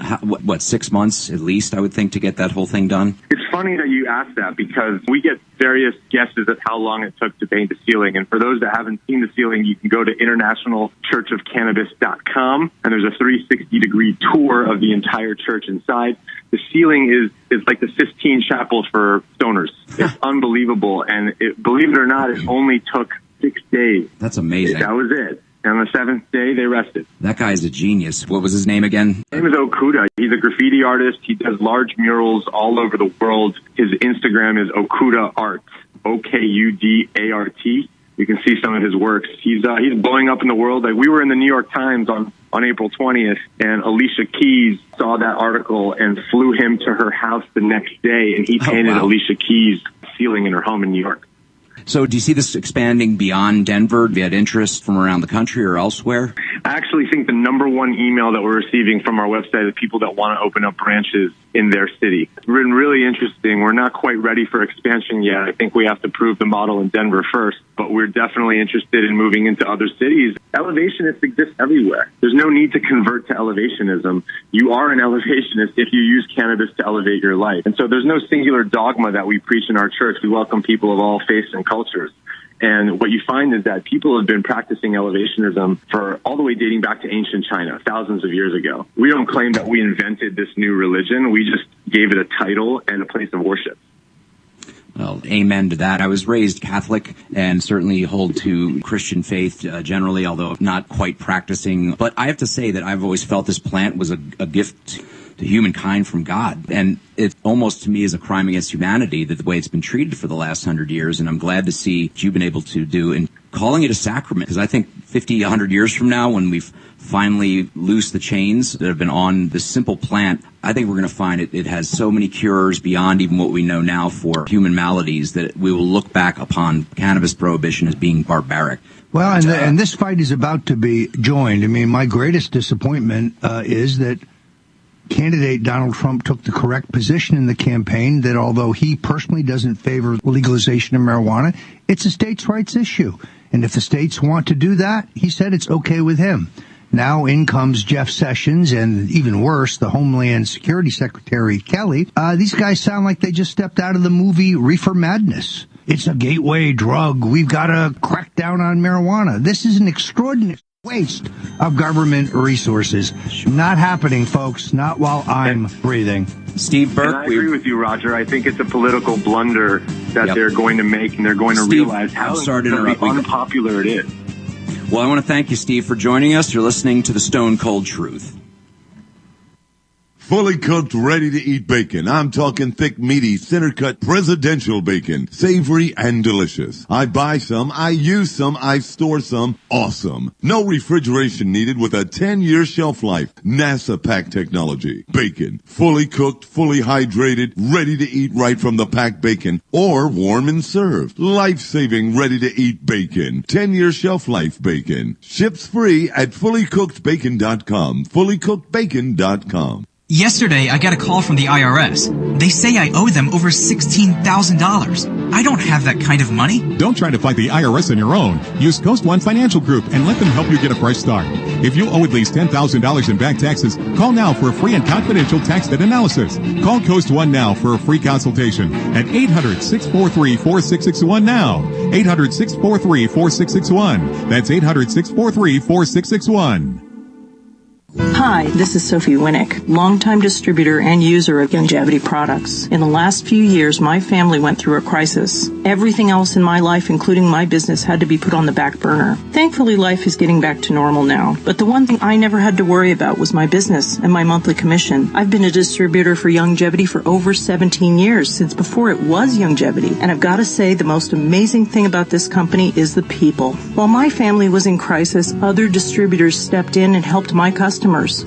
6 months at least, I would think, to get that whole thing done? It's funny that you ask that because we get various guesses at how long it took to paint the ceiling. And for those that haven't seen the ceiling, you can go to internationalchurchofcannabis.com, and there's a 360-degree tour of the entire church inside. The ceiling is like the Sistine Chapel for stoners. It's unbelievable. And believe it or not, it only took 6 days. That's amazing. That was it. And on the 7th day, they rested. That guy's a genius. What was his name again? His name is Okuda. He's a graffiti artist. He does large murals all over the world. His Instagram is Okuda Art, Okudart. You can see some of his works. He's blowing up in the world. Like, we were in the New York Times on April 20th, and Alicia Keys saw that article and flew him to her house the next day, and he painted Alicia Keys' ceiling in her home in New York. So do you see this expanding beyond Denver? Have you had interest from around the country or elsewhere? I actually think the number one email that we're receiving from our website is people that want to open up branches in their city. It's been really interesting. We're not quite ready for expansion yet. I think we have to prove the model in Denver first, but we're definitely interested in moving into other cities. Elevationists exist everywhere. There's no need to convert to elevationism. You are an elevationist if you use cannabis to elevate your life. And so there's no singular dogma that we preach in our church. We welcome people of all faiths and cultures. And what you find is that people have been practicing elevationism for all the way dating back to ancient China, thousands of years ago. We don't claim that we invented this new religion. We just gave it a title and a place of worship. Well, amen to that. I was raised Catholic and certainly hold to Christian faith generally, although not quite practicing. But I have to say that I've always felt this plant was a gift to humankind from God. And it almost to me is a crime against humanity that the way it's been treated for the last 100 years. And I'm glad to see what you've been able to do in calling it a sacrament. Because I think 50, 100 years from now, when we've finally loosed the chains that have been on this simple plant, I think we're going to find it has so many cures beyond even what we know now for human maladies that we will look back upon cannabis prohibition as being barbaric. Well, and this fight is about to be joined. I mean, my greatest disappointment is that candidate Donald Trump took the correct position in the campaign that although he personally doesn't favor legalization of marijuana, it's a states' rights issue. And if the states want to do that, he said it's okay with him. Now in comes Jeff Sessions and even worse, the Homeland Security Secretary Kelly. These guys sound like they just stepped out of the movie Reefer Madness. It's a gateway drug. We've got to crack down on marijuana. This is an extraordinary waste of government resources. Not happening, folks. Not while I'm breathing. Steve Berke. And I agree with you, Roger. I think it's a political blunder that they're going to make, and they're going to realize how unpopular it is. Well, I want to thank you, Steve, for joining us. You're listening to The Stone Cold Truth. Fully cooked, ready-to-eat bacon. I'm talking thick, meaty, center-cut presidential bacon. Savory and delicious. I buy some, I use some, I store some. Awesome. No refrigeration needed with a 10-year shelf life. NASA pack technology. Bacon. Fully cooked, fully hydrated, ready to eat right from the packed bacon. Or warm and served. Life-saving, ready-to-eat bacon. 10-year shelf life bacon. Ships free at fullycookedbacon.com. Fullycookedbacon.com. Yesterday, I got a call from the IRS. They say I owe them over $16,000. I don't have that kind of money. Don't try to fight the IRS on your own. Use Coast One Financial Group and let them help you get a fresh start. If you owe at least $10,000 in back taxes, call now for a free and confidential tax debt analysis. Call Coast One now for a free consultation at 800-643-4661 now. 800-643-4661. That's 800-643-4661. Hi, this is Sophie Winnick, longtime distributor and user of Longevity products. In the last few years, my family went through a crisis. Everything else in my life, including my business, had to be put on the back burner. Thankfully, life is getting back to normal now. But the one thing I never had to worry about was my business and my monthly commission. I've been a distributor for Longevity for over 17 years, since before it was Longevity. And I've got to say, the most amazing thing about this company is the people. While my family was in crisis, other distributors stepped in and helped my customers,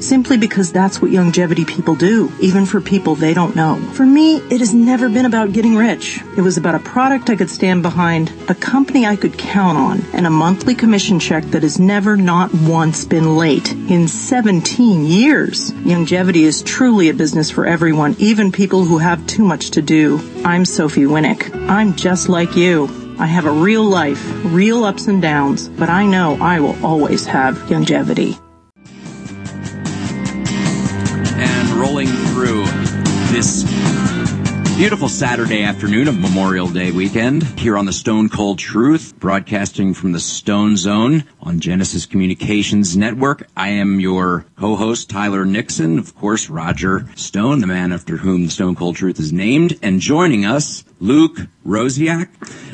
simply because that's what Longevity people do, even for people they don't know. For me, it has never been about getting rich. It was about a product I could stand behind, a company I could count on, and a monthly commission check that has never not once been late in 17 years. Longevity is truly a business for everyone, even people who have too much to do. I'm Sophie Winnick. I'm just like you. I have a real life, real ups and downs, but I know I will always have Longevity. Rolling through this beautiful Saturday afternoon of Memorial Day weekend here on the Stone Cold Truth, broadcasting from the Stone Zone on Genesis Communications Network. I am your co-host, Tyler Nixon, of course, Roger Stone, the man after whom the Stone Cold Truth is named, and joining us, Luke Rosiak.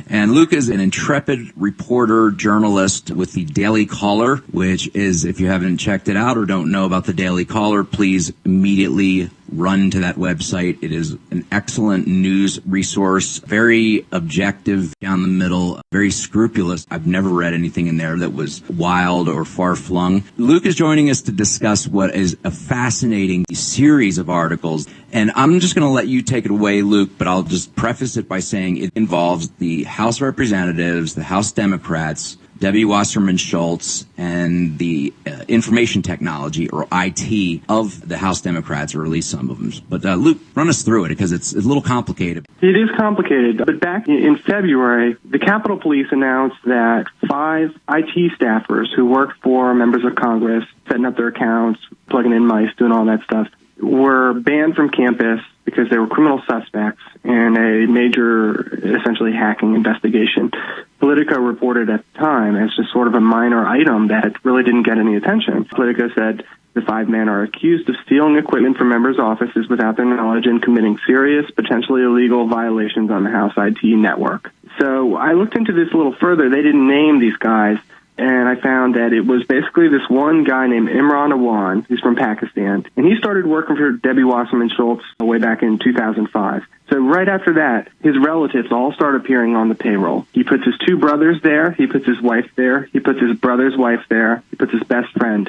And Luke is an intrepid reporter, journalist with the Daily Caller, which is, if you haven't checked it out or don't know about the Daily Caller, please immediately run to that website. It is an excellent news resource, very objective, down the middle, very scrupulous. I've never read anything in there that was wild or far-flung. Luke is joining us to discuss what is a fascinating series of articles. And I'm just going to let you take it away, Luke, but I'll just preface it by saying it involves the House of Representatives, the House Democrats, Debbie Wasserman Schultz and the information technology, or IT, of the House Democrats, or at least some of them. But Luke, run us through it, because it's a little complicated. It is complicated, but back in February, the Capitol Police announced that 5 IT staffers who worked for members of Congress, setting up their accounts, plugging in mice, doing all that stuff, were banned from campus because they were criminal suspects in a major, essentially, hacking investigation. Politico reported at the time as just sort of a minor item that really didn't get any attention. Politico said the 5 men are accused of stealing equipment from members' offices without their knowledge and committing serious, potentially illegal violations on the House IT network. So I looked into this a little further. They didn't name these guys, and I found that it was basically this one guy named Imran Awan, who's from Pakistan, and he started working for Debbie Wasserman Schultz way back in 2005. So right after that, his relatives all start appearing on the payroll. He puts his 2 brothers there, he puts his wife there, he puts his brother's wife there, he puts his best friend.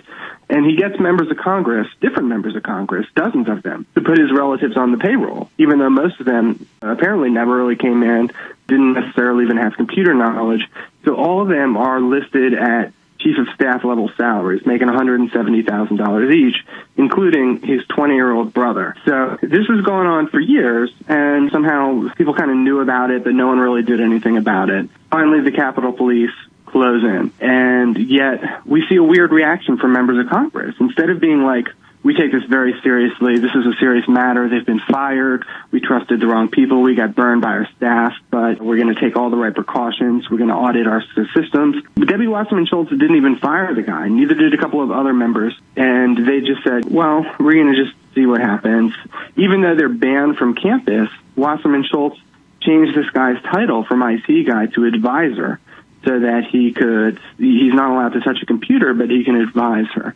And he gets members of Congress, different members of Congress, dozens of them, to put his relatives on the payroll, even though most of them apparently never really came in, didn't necessarily even have computer knowledge. So all of them are listed at chief of staff level salaries, making $170,000 each, including his 20-year-old brother. So this was going on for years, and somehow people kind of knew about it, but no one really did anything about it. Finally, the Capitol Police close in, and yet we see a weird reaction from members of Congress. Instead of being like, we take this very seriously, this is a serious matter, they've been fired, we trusted the wrong people, we got burned by our staff, but we're going to take all the right precautions, we're going to audit our systems. But Debbie Wasserman Schultz didn't even fire the guy, neither did a couple of other members, and they just said, well, we're going to just see what happens. Even though they're banned from campus, Wasserman Schultz changed this guy's title from IT guy to advisor, so that he's not allowed to touch a computer, but he can advise her.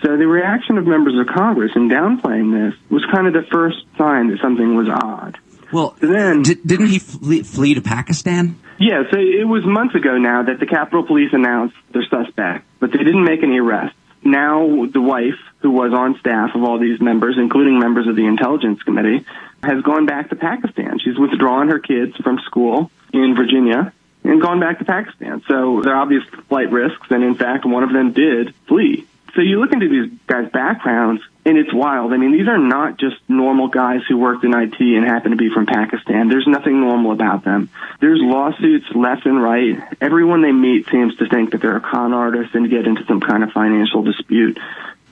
So the reaction of members of Congress in downplaying this was kind of the first sign that something was odd. Well, so then, didn't he flee to Pakistan? Yeah, so it was months ago now that the Capitol Police announced their suspect, but they didn't make any arrests. Now the wife, who was on staff of all these members, including members of the Intelligence Committee, has gone back to Pakistan. She's withdrawn her kids from school in Virginia and gone back to Pakistan. So there are obvious flight risks, and in fact, one of them did flee. So you look into these guys' backgrounds, and it's wild. I mean, these are not just normal guys who worked in IT and happen to be from Pakistan. There's nothing normal about them. There's lawsuits left and right. Everyone they meet seems to think that they're a con artist and get into some kind of financial dispute.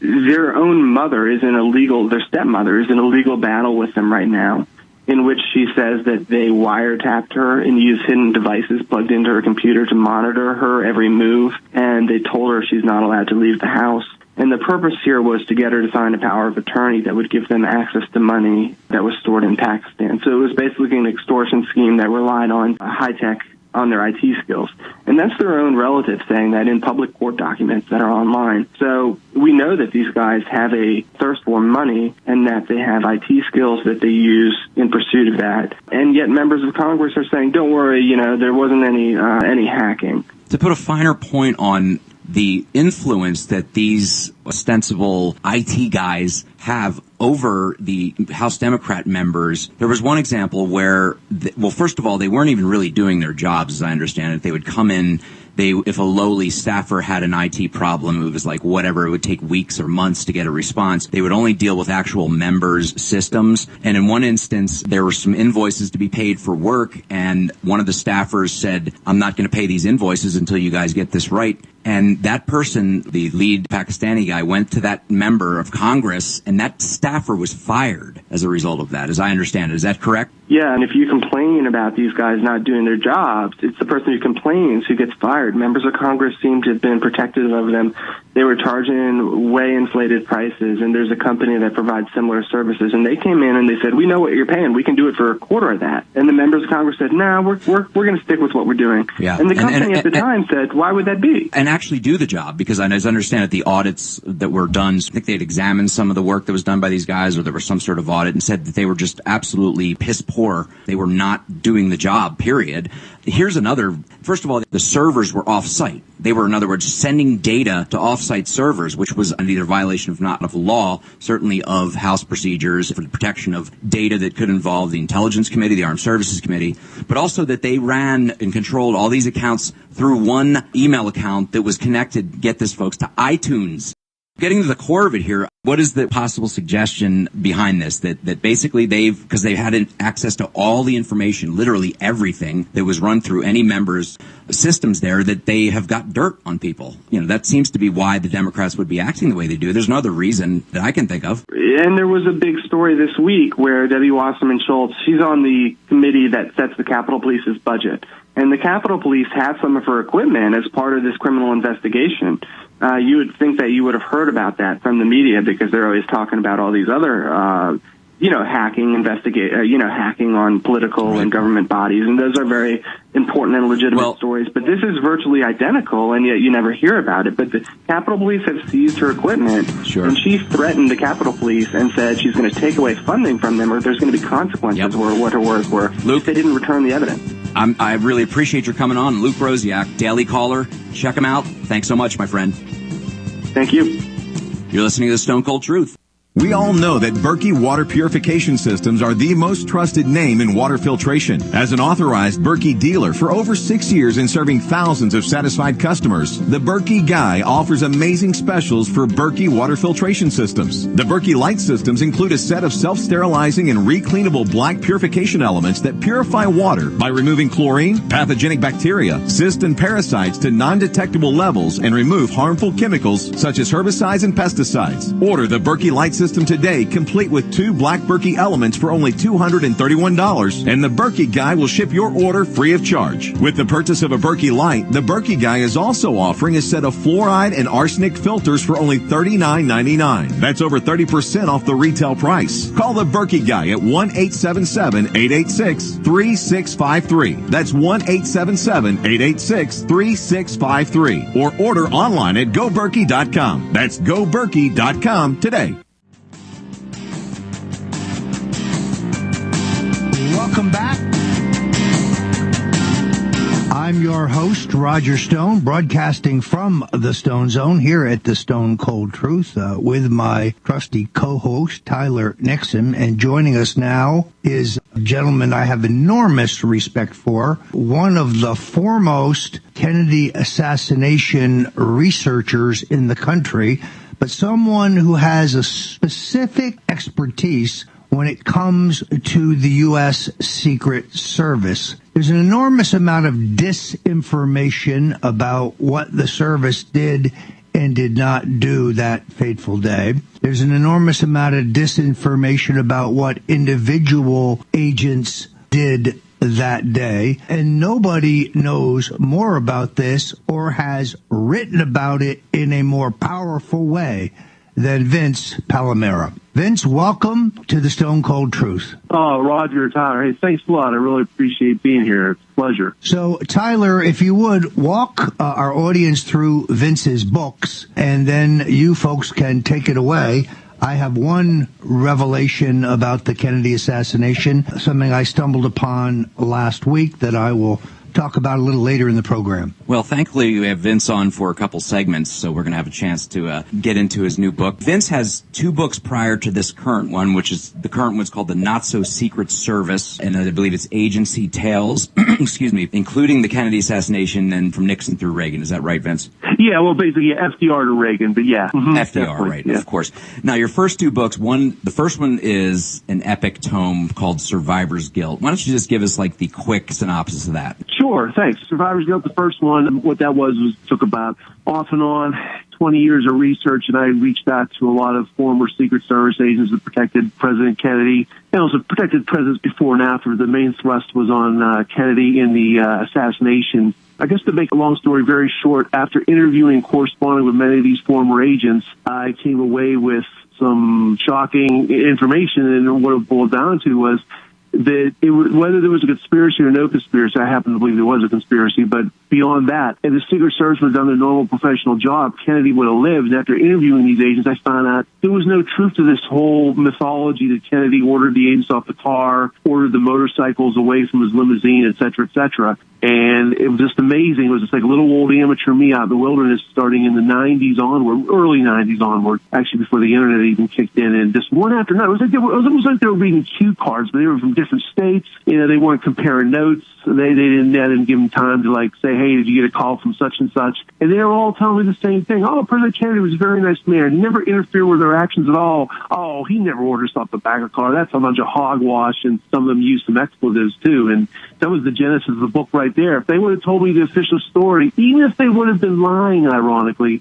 Their own mother is their stepmother is in a legal battle with them right now, in which she says that they wiretapped her and used hidden devices plugged into her computer to monitor her every move, and they told her she's not allowed to leave the house. And the purpose here was to get her to sign a power of attorney that would give them access to money that was stored in Pakistan. So it was basically an extortion scheme that relied on high-tech, on their IT skills. And that's their own relatives saying that in public court documents that are online. So we know that these guys have a thirst for money and that they have IT skills that they use in pursuit of that. And yet members of Congress are saying, don't worry, there wasn't any hacking. To put a finer point on the influence that these ostensible IT guys have over the House Democrat members, there was one example where, first of all, they weren't even really doing their jobs, as I understand it. They would come in, if a lowly staffer had an IT problem, it was like whatever, it would take weeks or months to get a response. They would only deal with actual members' systems. And in one instance, there were some invoices to be paid for work, and one of the staffers said, I'm not going to pay these invoices until you guys get this right. And that person, the lead Pakistani guy, went to that member of Congress, and that staffer was fired as a result of that, as I understand it. Is that correct? Yeah, and if you complain about these guys not doing their jobs, it's the person who complains who gets fired. Members of Congress seem to have been protective of them. They were charging way inflated prices, and there's a company that provides similar services, and they came in and they said, we know what you're paying. We can do it for a quarter of that. And the members of Congress said, no, we're going to stick with what we're doing. Yeah. And the company at the time said, why would that be? And actually do the job, because as I understand it, the audits that were done, I think they'd examined some of the work that was done by these guys, or there was some sort of audit, and said that they were just absolutely piss poor. They were not doing the job, period. Here's another First of all, the servers were off-site. They were, in other words, sending data to off-site servers, which was either a violation of not of law, certainly of House procedures for the protection of data that could involve the Intelligence Committee, the Armed Services Committee, but also that they ran and controlled all these accounts through one email account that was connected, get this folks, to iTunes. Getting to the core of it here, what is the possible suggestion behind this? That basically because they had access to all the information, literally everything that was run through any member's systems there, that they have got dirt on people. That seems to be why the Democrats would be acting the way they do. There's no other reason that I can think of. And there was a big story this week where Debbie Wasserman Schultz, she's on the committee that sets the Capitol Police's budget. And the Capitol Police had some of her equipment as part of this criminal investigation. You would think that you would have heard about that from the media because they're always talking about all these other, hacking on political and government bodies. And those are very important and legitimate stories. But this is virtually identical, and yet you never hear about it. But the Capitol Police have seized her equipment, and she threatened the Capitol Police and said she's going to take away funding from them or there's going to be consequences or what her words were if they didn't return the evidence. I really appreciate your coming on. Luke Rosiak, Daily Caller. Check him out. Thanks so much, my friend. Thank you. You're listening to The Stone Cold Truth. We all know that Berke water purification systems are the most trusted name in water filtration. As an authorized Berke dealer for over 6 years and serving thousands of satisfied customers, the Berke Guy offers amazing specials for Berke water filtration systems. The Berke Light systems include a set of self-sterilizing and recleanable black purification elements that purify water by removing chlorine, pathogenic bacteria, cysts, and parasites to non-detectable levels and remove harmful chemicals such as herbicides and pesticides. Order the Berke Light system today, complete with 2 black Berke elements for only $231, and the Berke Guy will ship your order free of charge. With the purchase of a Berke Light, the Berke Guy is also offering a set of fluoride and arsenic filters for only $39.99. That's over 30% off the retail price. Call the Berke Guy at 1-877-886-3653. That's 1-877-886-3653. Or order online at goberke.com. That's goberke.com today. Welcome back. I'm your host, Roger Stone, broadcasting from the Stone Zone here at the Stone Cold Truth with my trusty co-host, Tyler Nixon. And joining us now is a gentleman I have enormous respect for, one of the foremost Kennedy assassination researchers in the country, but someone who has a specific expertise when it comes to the U.S. Secret Service. There's an enormous amount of disinformation about what the service did and did not do that fateful day. There's an enormous amount of disinformation about what individual agents did that day. And nobody knows more about this or has written about it in a more powerful way than Vince Palamara. Vince, welcome to the Stone Cold Truth. Oh, Roger, Tyler, hey, thanks a lot. I really appreciate being here. It's a pleasure. So, Tyler, if you would, walk our audience through Vince's books, and then you folks can take it away. I have one revelation about the Kennedy assassination, something I stumbled upon last week that I will talk about a little later in the program. Well, thankfully, we have Vince on for a couple segments, so we're going to have a chance to get into his new book. Vince has 2 books prior to this current one, which is the current one's called The Not-So-Secret Service, and I believe it's Agency Tales, excuse me, including the Kennedy assassination and from Nixon through Reagan. Is that right, Vince? Yeah, well, basically FDR to Reagan, but yeah. FDR, right, yeah. Of course. Now, your first 2 books, the first one is an epic tome called Survivor's Guilt. Why don't you just give us, like, the quick synopsis of that? Sure, thanks. Survivor's Guilt, the first one, what that was took about off and on 20 years of research, and I reached out to a lot of former Secret Service agents that protected President Kennedy, and also protected presidents before and after. The main thrust was on Kennedy in the assassination. I guess to make a long story very short, after interviewing and corresponding with many of these former agents, I came away with some shocking information, and what it boiled down to was that whether there was a conspiracy or no conspiracy, I happen to believe there was a conspiracy, but beyond that. And the Secret Service would have done their normal professional job, Kennedy would have lived. And after interviewing these agents, I found out there was no truth to this whole mythology that Kennedy ordered the agents off the car, ordered the motorcycles away from his limousine, et cetera, et cetera. And it was just amazing. It was just like a little old amateur me out in the wilderness starting in the 90s onward, early 90s onward, actually before the internet even kicked in. And just one after another, it was like they were reading cue cards, but they were from different states. You know, they weren't comparing notes. They didn't give them time to like say, hey, did you get a call from such and such? And they were all telling me the same thing. Oh, President Kennedy was a very nice man. He never interfered with their actions at all. Oh, he never ordered us off the back of a car. That's a bunch of hogwash, and some of them used some expletives too. And that was the genesis of the book right there. If they would have told me the official story, even if they would have been lying, ironically,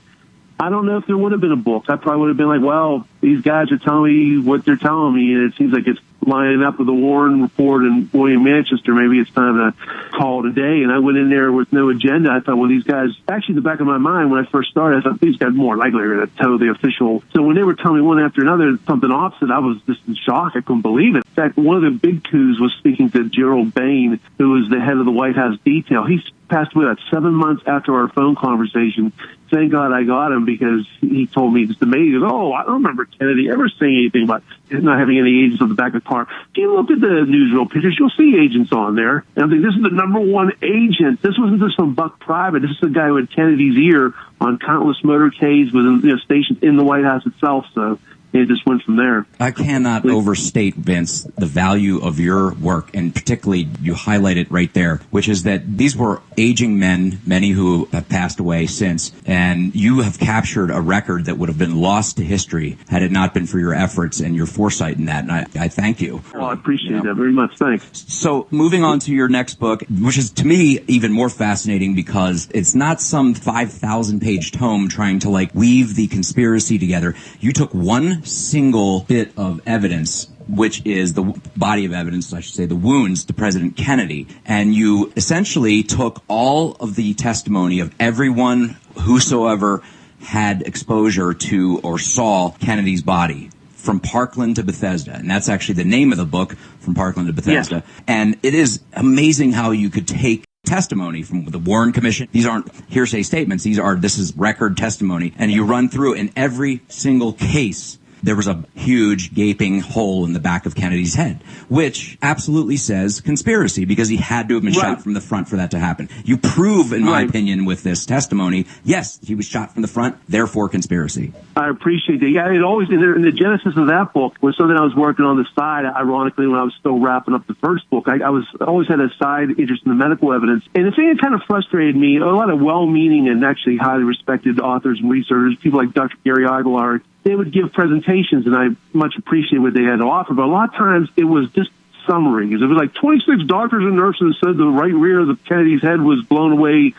I don't know if there would have been a book. I probably would have been like, well, these guys are telling me what they're telling me, and it seems like it's lining up with the Warren report and William Manchester. Maybe it's time to call it a day. And I went in there with no agenda. I thought, well, these guys, actually in the back of my mind when I first started, I thought these guys more likely are going to toe the official. So when they were telling me one after another something opposite, I was just in shock. I couldn't believe it. In fact, one of the big coups was speaking to Gerald Bain, who was the head of the White House detail. He's passed away about 7 months after our phone conversation. Thank God I got him, because he told me, it's amazing. Oh, I don't remember Kennedy ever saying anything about not having any agents on the back of the car. If you look at the newsreel pictures, you'll see agents on there. And I think this is the number one agent. This wasn't just some buck private. This is the guy who had Kennedy's ear on countless motorcades, was stationed in the White House itself. So it just went from there. I cannot overstate, Vince, the value of your work, and particularly you highlight it right there, which is that these were aging men, many who have passed away since, and you have captured a record that would have been lost to history had it not been for your efforts and your foresight in that, and I thank you. Well, I appreciate that very much. Thanks. So moving on to your next book, which is to me even more fascinating because it's not some 5,000-page tome trying to like weave the conspiracy together. You took one single bit of evidence, which is the body of evidence, I should say, the wounds to President Kennedy. And you essentially took all of the testimony of everyone whosoever had exposure to or saw Kennedy's body, from Parkland to Bethesda. And that's actually the name of the book, From Parkland to Bethesda. Yes. And it is amazing how you could take testimony from the Warren Commission. These aren't hearsay statements. This is record testimony. And you run through in every single case. There was a huge gaping hole in the back of Kennedy's head, which absolutely says conspiracy, because he had to have been shot from the front for that to happen. You prove, in my opinion, with this testimony, yes, he was shot from the front, therefore conspiracy. I appreciate that. Yeah, it always, in the genesis of that book was something I was working on the side, ironically, when I was still wrapping up the first book. I always had a side interest in the medical evidence. And the thing that kind of frustrated me, a lot of well-meaning and actually highly respected authors and researchers, people like Dr. Gary Aguilar, they would give presentations, and I much appreciate what they had to offer, but a lot of times it was just summaries. It was like 26 doctors and nurses said the right rear of the Kennedy's head was blown away,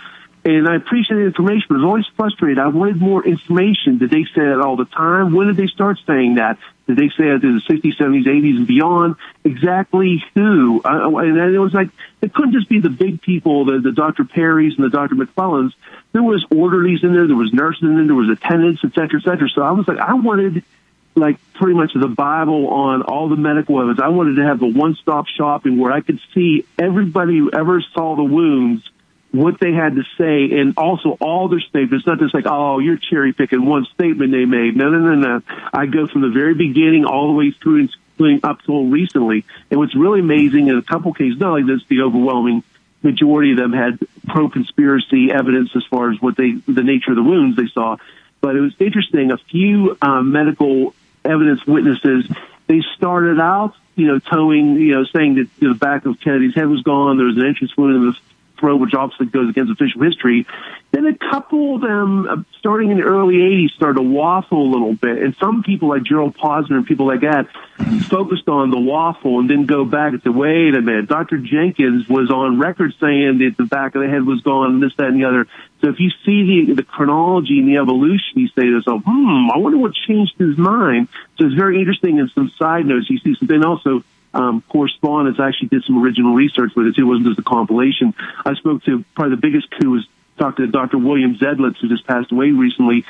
and I appreciate the information, but I was always frustrated. I wanted more information. Did they say that all the time? When did they start saying that? Did they say it in the 60s, 70s, 80s, and beyond? Exactly who? And it was like, it couldn't just be the big people, the Dr. Perrys and the Dr. McClellans. There was orderlies in there, there was nurses in there, there was attendants, et cetera, et cetera. So I was like, I wanted like pretty much the Bible on all the medical evidence. I wanted to have the one-stop shopping where I could see everybody who ever saw the wounds, what they had to say, and also all their statements. Not just like, oh, you're cherry-picking one statement they made. No. I go from the very beginning all the way through and up till recently. And what's really amazing in a couple cases, not like this, the overwhelming majority of them had pro-conspiracy evidence as far as the nature of the wounds they saw. But it was interesting. A few medical evidence witnesses, they started out, towing, saying that the back of Kennedy's head was gone. There was an entrance wound in the throat, which obviously goes against official history. Then a couple of them, starting in the early 80s, started to waffle a little bit. And some people like Gerald Posner and people like that focused on the waffle and then go back and say, wait a minute, Dr. Jenkins was on record saying that the back of the head was gone and this, that, and the other. So if you see the chronology and the evolution, you say to yourself, I wonder what changed his mind. So it's very interesting. And some side notes, you see something also. Correspondence actually did some original research with it too. It wasn't just a compilation. I spoke to probably the biggest coup was talked to Dr. William Zedlitz, who just passed away recently.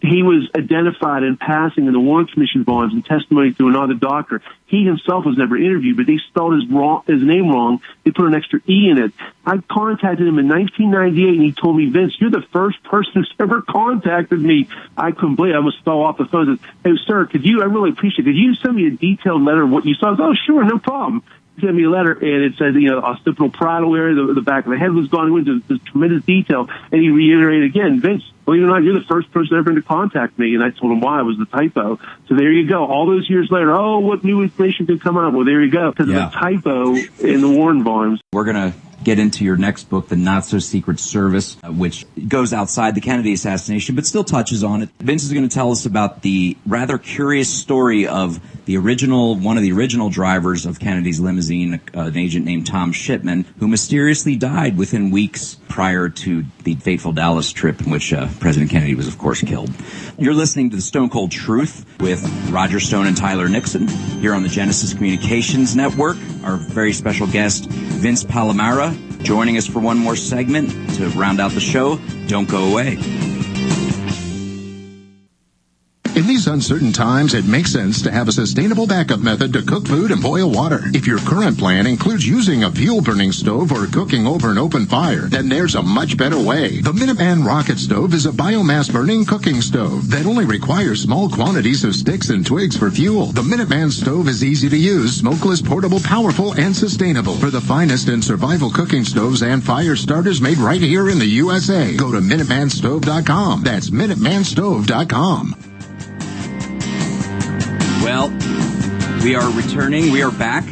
he was identified in passing in the Warren Commission volumes and testimony through another doctor. He himself was never interviewed, but they spelled his name wrong. They put an extra E in it. I contacted him in 1998, and he told me, Vince, you're the first person who's ever contacted me. I couldn't believe it. I almost fell off the phone and said, hey, sir, I really appreciate it. Could you send me a detailed letter of what you saw? I said, oh, sure, no problem. He sent me a letter, and it said, occipital parietal area, the back of the head was gone. He went into tremendous detail, and he reiterated again, Vince, believe it or not, you're the first person ever to contact me. And I told him why. It was the typo. So there you go. All those years later, what new information could come out? Well, there you go. Because of the typo in the Warren volumes. We're going to get into your next book, The Not-So-Secret Service, which goes outside the Kennedy assassination, but still touches on it. Vince is going to tell us about the rather curious story of one of the original drivers of Kennedy's limousine, an agent named Tom Shipman, who mysteriously died within weeks prior to the fateful Dallas trip in which President Kennedy was, of course, killed. You're listening to The Stone Cold Truth with Roger Stone and Tyler Nixon here on the Genesis Communications Network. Our very special guest, Vince Palamara, joining us for one more segment to round out the show. Don't go away. In these uncertain times, it makes sense to have a sustainable backup method to cook food and boil water. If your current plan includes using a fuel-burning stove or cooking over an open fire, then there's a much better way. The Minuteman Rocket Stove is a biomass-burning cooking stove that only requires small quantities of sticks and twigs for fuel. The Minuteman Stove is easy to use, smokeless, portable, powerful, and sustainable. For the finest in survival cooking stoves and fire starters made right here in the USA, go to MinutemanStove.com. That's MinutemanStove.com. Well, we are returning. We are back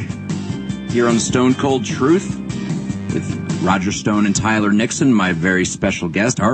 here on the Stone Cold Truth with Roger Stone and Tyler Nixon, our very special guest, Vince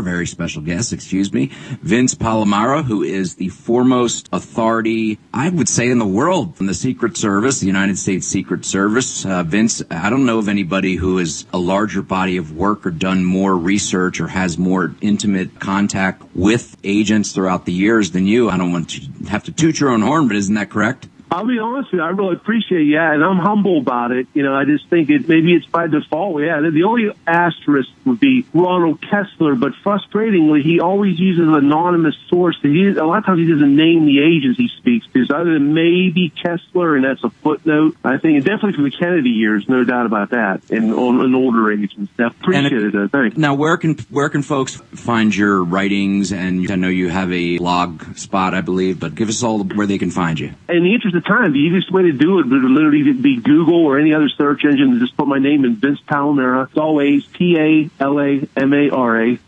Palamara, who is the foremost authority, I would say, in the world on the Secret Service, the United States Secret Service. Vince, I don't know of anybody who has a larger body of work or done more research or has more intimate contact with agents throughout the years than you. I don't want to have to toot your own horn, but isn't that correct? I'll be honest with you, I really appreciate it, and I'm humble about it. I just think maybe it's by default. Yeah, the only asterisk would be Ronald Kessler, but frustratingly, he always uses an anonymous source. A lot of times he doesn't name the agents he speaks to, so other than maybe Kessler, and that's a footnote. I think definitely from the Kennedy years, no doubt about that, and on older agents. I appreciate it, I think. Now, where can folks find your writings? And I know you have a blog spot, I believe, but give us all where they can find you. In the interest of time, the easiest way to do it would literally be Google or any other search engine and just put my name in, Vince Palamara. It's always Palamara,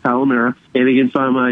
Palamara. And you can find my,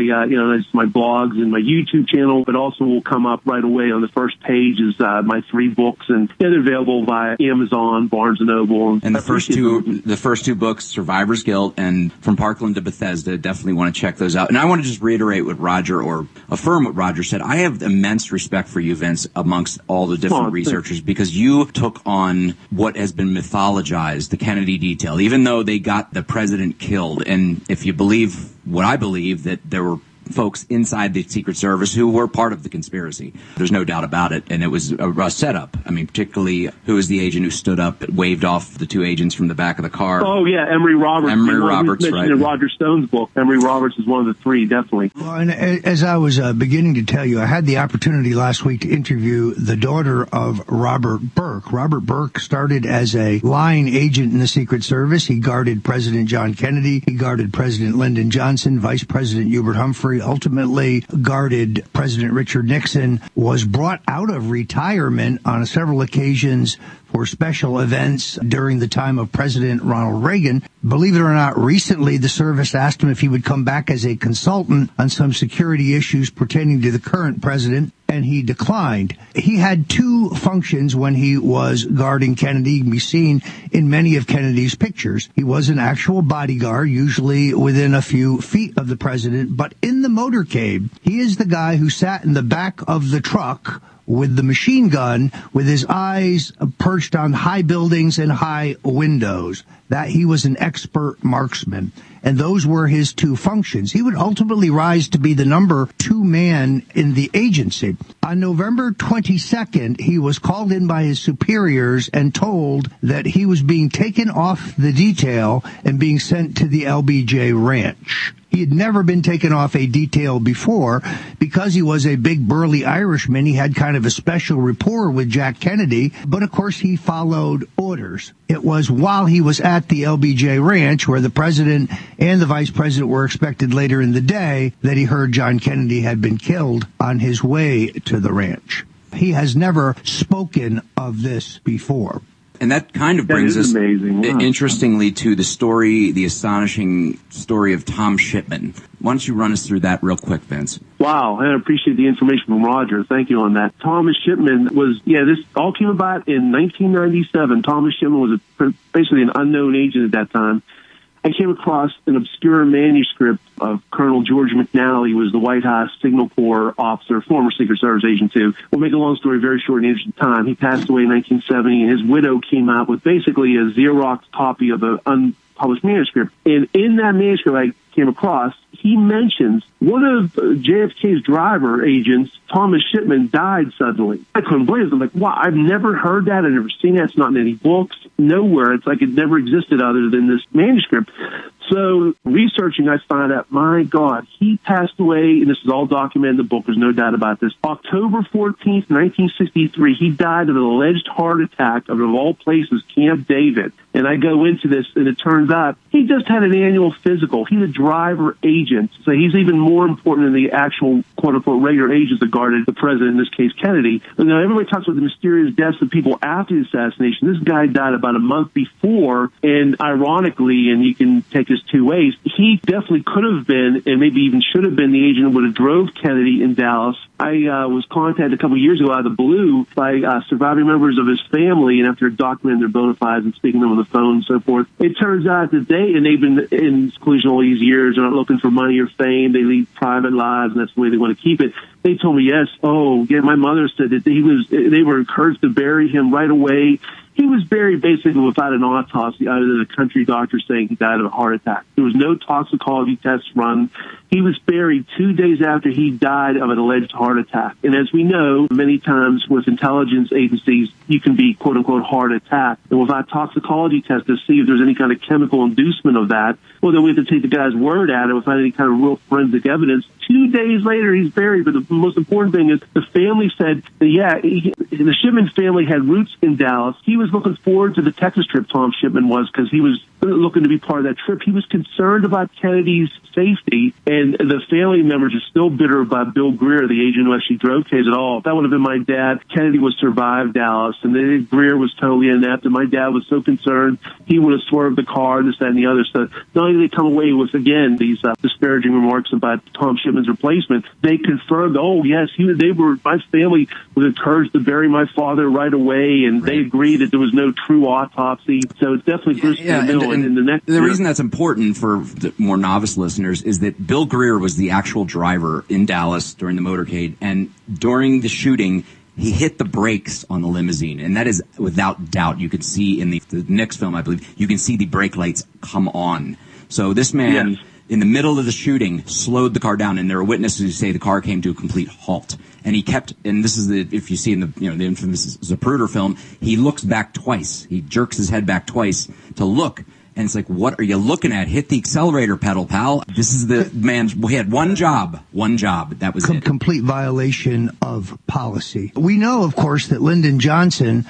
my blogs and my YouTube channel, but also will come up right away on the first page is my 3 books, and they're available via Amazon, Barnes & Noble. And the first two books, Survivor's Guilt and From Parkland to Bethesda, definitely want to check those out. And I want to just reiterate what Roger, or affirm what Roger said. I have immense respect for you, Vince, amongst all the different researchers, because you took on what has been mythologized, the Kennedy detail, even though they got the president killed. And if you believe what I believe, that there were folks inside the Secret Service who were part of the conspiracy. There's no doubt about it. And it was a setup. I mean, particularly, who was the agent who stood up, waved off the 2 agents from the back of the car? Oh, yeah, Emery Roberts. Right. In Roger Stone's book. Emery Roberts is one of the 3, definitely. Well, and as I was beginning to tell you, I had the opportunity last week to interview the daughter of Robert Berke. Robert Berke started as a line agent in the Secret Service. He guarded President John Kennedy. He guarded President Lyndon Johnson, Vice President Hubert Humphrey, ultimately guarded President Richard Nixon, was brought out of retirement on several occasions for special events during the time of President Ronald Reagan. Believe it or not, recently the service asked him if he would come back as a consultant on some security issues pertaining to the current president, and he declined. He had 2 functions when he was guarding Kennedy. He can be seen in many of Kennedy's pictures. He was an actual bodyguard, usually within a few feet of the president, but in the motorcade, he is the guy who sat in the back of the truck with the machine gun, with his eyes perched on high buildings and high windows. That he was an expert marksman. And those were his 2 functions. He would ultimately rise to be the number 2 man in the agency. On November 22nd, he was called in by his superiors and told that he was being taken off the detail and being sent to the LBJ ranch. He had never been taken off a detail before. Because he was a big burly Irishman, he had kind of a special rapport with Jack Kennedy, but of course he followed orders. It was while he was at the LBJ Ranch, where the president and the vice president were expected later in the day, that he heard John Kennedy had been killed on his way to the ranch. He has never spoken of this before. And that kind of brings us, interestingly, to the story, the astonishing story of Tom Shipman. Why don't you run us through that real quick, Vince? Wow, I appreciate the information from Roger. Thank you on that. Thomas Shipman was, this all came about in 1997. Thomas Shipman was basically an unknown agent at that time. I came across an obscure manuscript of Colonel George McNally, who was the White House Signal Corps officer, former Secret Service agent too. We'll make a long story very short in the interest of time. He passed away in 1970, and his widow came out with basically a Xerox copy of an unpublished manuscript. And in that manuscript I came across, he mentions one of JFK's driver agents, Thomas Shipman, died suddenly. I couldn't believe it. I'm like, wow, I've never heard that. I've never seen that. It's not in any books, nowhere. It's like it never existed other than this manuscript. So researching, I found out, my God, he passed away, and this is all documented in the book. There's no doubt about this. October 14th, 1963, he died of an alleged heart attack of all places, Camp David. And I go into this, and it turns out he just had an annual physical. He's a driver agent, so he's even more important than the actual, quote-unquote, regular agents that guarded the president, in this case, Kennedy. And now everybody talks about the mysterious deaths of people after the assassination. This guy died about a month before, and ironically, and you can take this two ways, he definitely could have been, and maybe even should have been, the agent who would have drove Kennedy in Dallas. I was contacted a couple of years ago out of the blue by surviving members of his family, and after documenting their bona fides and speaking to them on the phone and so forth, it turns out that they've been in seclusion all these years. They're not looking for money or fame. They lead private lives, and that's the way they want to keep it. They told me, yes, my mother said that they were encouraged to bury him right away. He was buried basically without an autopsy, other than a country doctor saying he died of a heart attack. There was no toxicology tests run. He was buried 2 days after he died of an alleged heart attack. And as we know, many times with intelligence agencies, you can be, quote-unquote, heart attacked. And without toxicology tests to see if there's any kind of chemical inducement of that, well, then we have to take the guy's word at it without any kind of real forensic evidence. 2 days later, he's buried. But the most important thing is the family said, the Shipman family had roots in Dallas. He was looking forward to the Texas trip, Tom Shipman was, because he was looking to be part of that trip. He was concerned about Kennedy's safety, and the family members are still bitter about Bill Greer, the agent who actually drove Kennedy at all. If that would have been my dad, Kennedy would survive Dallas, and then Greer was totally inept, and my dad was so concerned he would have swerved the car, this, that, and the other. So not only did they come away with, again, these disparaging remarks about Tom Shipman's replacement, they confirmed, my family was encouraged to bury my father right away, and they agreed that there was no true autopsy. So it's definitely grist in the middle. And the reason that's important for the more novice listeners is that Bill Greer was the actual driver in Dallas during the motorcade, and during the shooting, he hit the brakes on the limousine, and that is without doubt. You could see in the next film, I believe, you can see the brake lights come on. So this man, in the middle of the shooting, slowed the car down, and there are witnesses who say the car came to a complete halt. And he kept, and this is if you see in the infamous Zapruder film, he looks back twice. He jerks his head back twice to look. And it's like, what are you looking at? Hit the accelerator pedal, pal. This is the man's, he had one job. That was it. Complete violation of policy. We know, of course, that Lyndon Johnson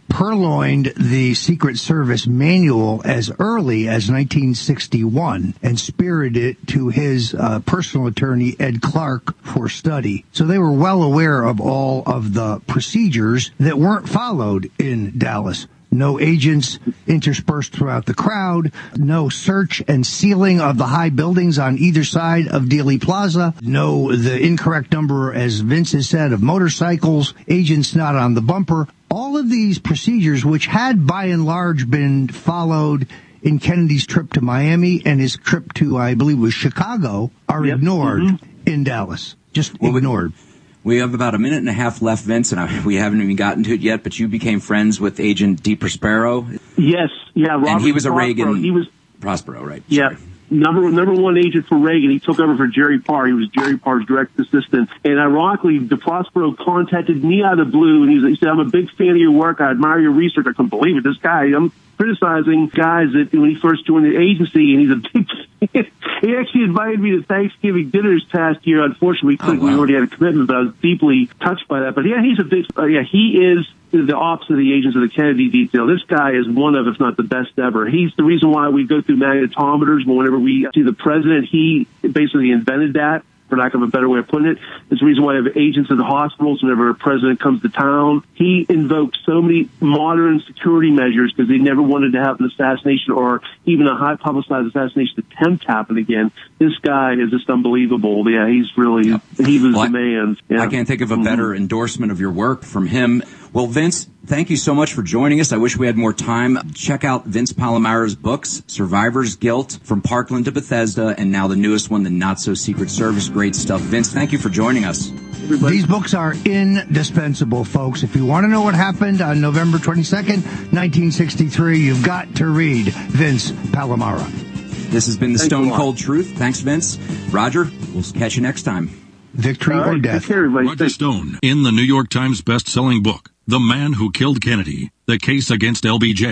purloined the Secret Service manual as early as 1961 and spirited it to his personal attorney, Ed Clark, for study. So they were well aware of all of the procedures that weren't followed in Dallas. No agents interspersed throughout the crowd. No search and sealing of the high buildings on either side of Dealey Plaza. No, the incorrect number, as Vince has said, of motorcycles. Agents not on the bumper. All of these procedures, which had by and large been followed in Kennedy's trip to Miami and his trip to, I believe, was Chicago, are ignored in Dallas. Just ignored. We have about a minute and a half left, Vince, and we haven't even gotten to it yet, but you became friends with Agent DeProspero. Yes, Robert. And he was a Reagan. He was Prospero, right? Yeah. Sorry. Number one agent for Reagan. He took over for Jerry Parr. He was Jerry Parr's direct assistant. And ironically, DeProspero contacted me out of the blue, and he said, I'm a big fan of your work. I admire your research. I couldn't believe it. This guy, I'm criticizing guys that when he first joined the agency, and he's a big. He actually invited me to Thanksgiving dinner this past year. Unfortunately, we couldn't. We already had a commitment, but I was deeply touched by that. But yeah, he's a big. He is the opposite of the agents of the Kennedy detail. This guy is one of, if not the best ever. He's the reason why we go through magnetometers. Whenever we see the president, he basically invented that, for lack of a better way of putting it. It's the reason why I have agents in the hospitals whenever a president comes to town. He invoked so many modern security measures because they never wanted to have an assassination or even a high-publicized assassination attempt happen again. This guy is just unbelievable. Yeah, he's really, he was the man. Yeah. I can't think of a better endorsement of your work from him. Well, Vince, thank you so much for joining us. I wish we had more time. Check out Vince Palamara's books, Survivor's Guilt, From Parkland to Bethesda, and now the newest one, The Not-So-Secret Service. Great stuff. Vince, thank you for joining us. These books are indispensable, folks. If you want to know what happened on November 22nd, 1963, you've got to read Vince Palamara. This has been the Stone Cold Truth. Thanks, Vince. Roger, we'll catch you next time. Victory or death. Roger Stone in the New York Times best-selling book, The Man Who Killed Kennedy, The Case Against LBJ.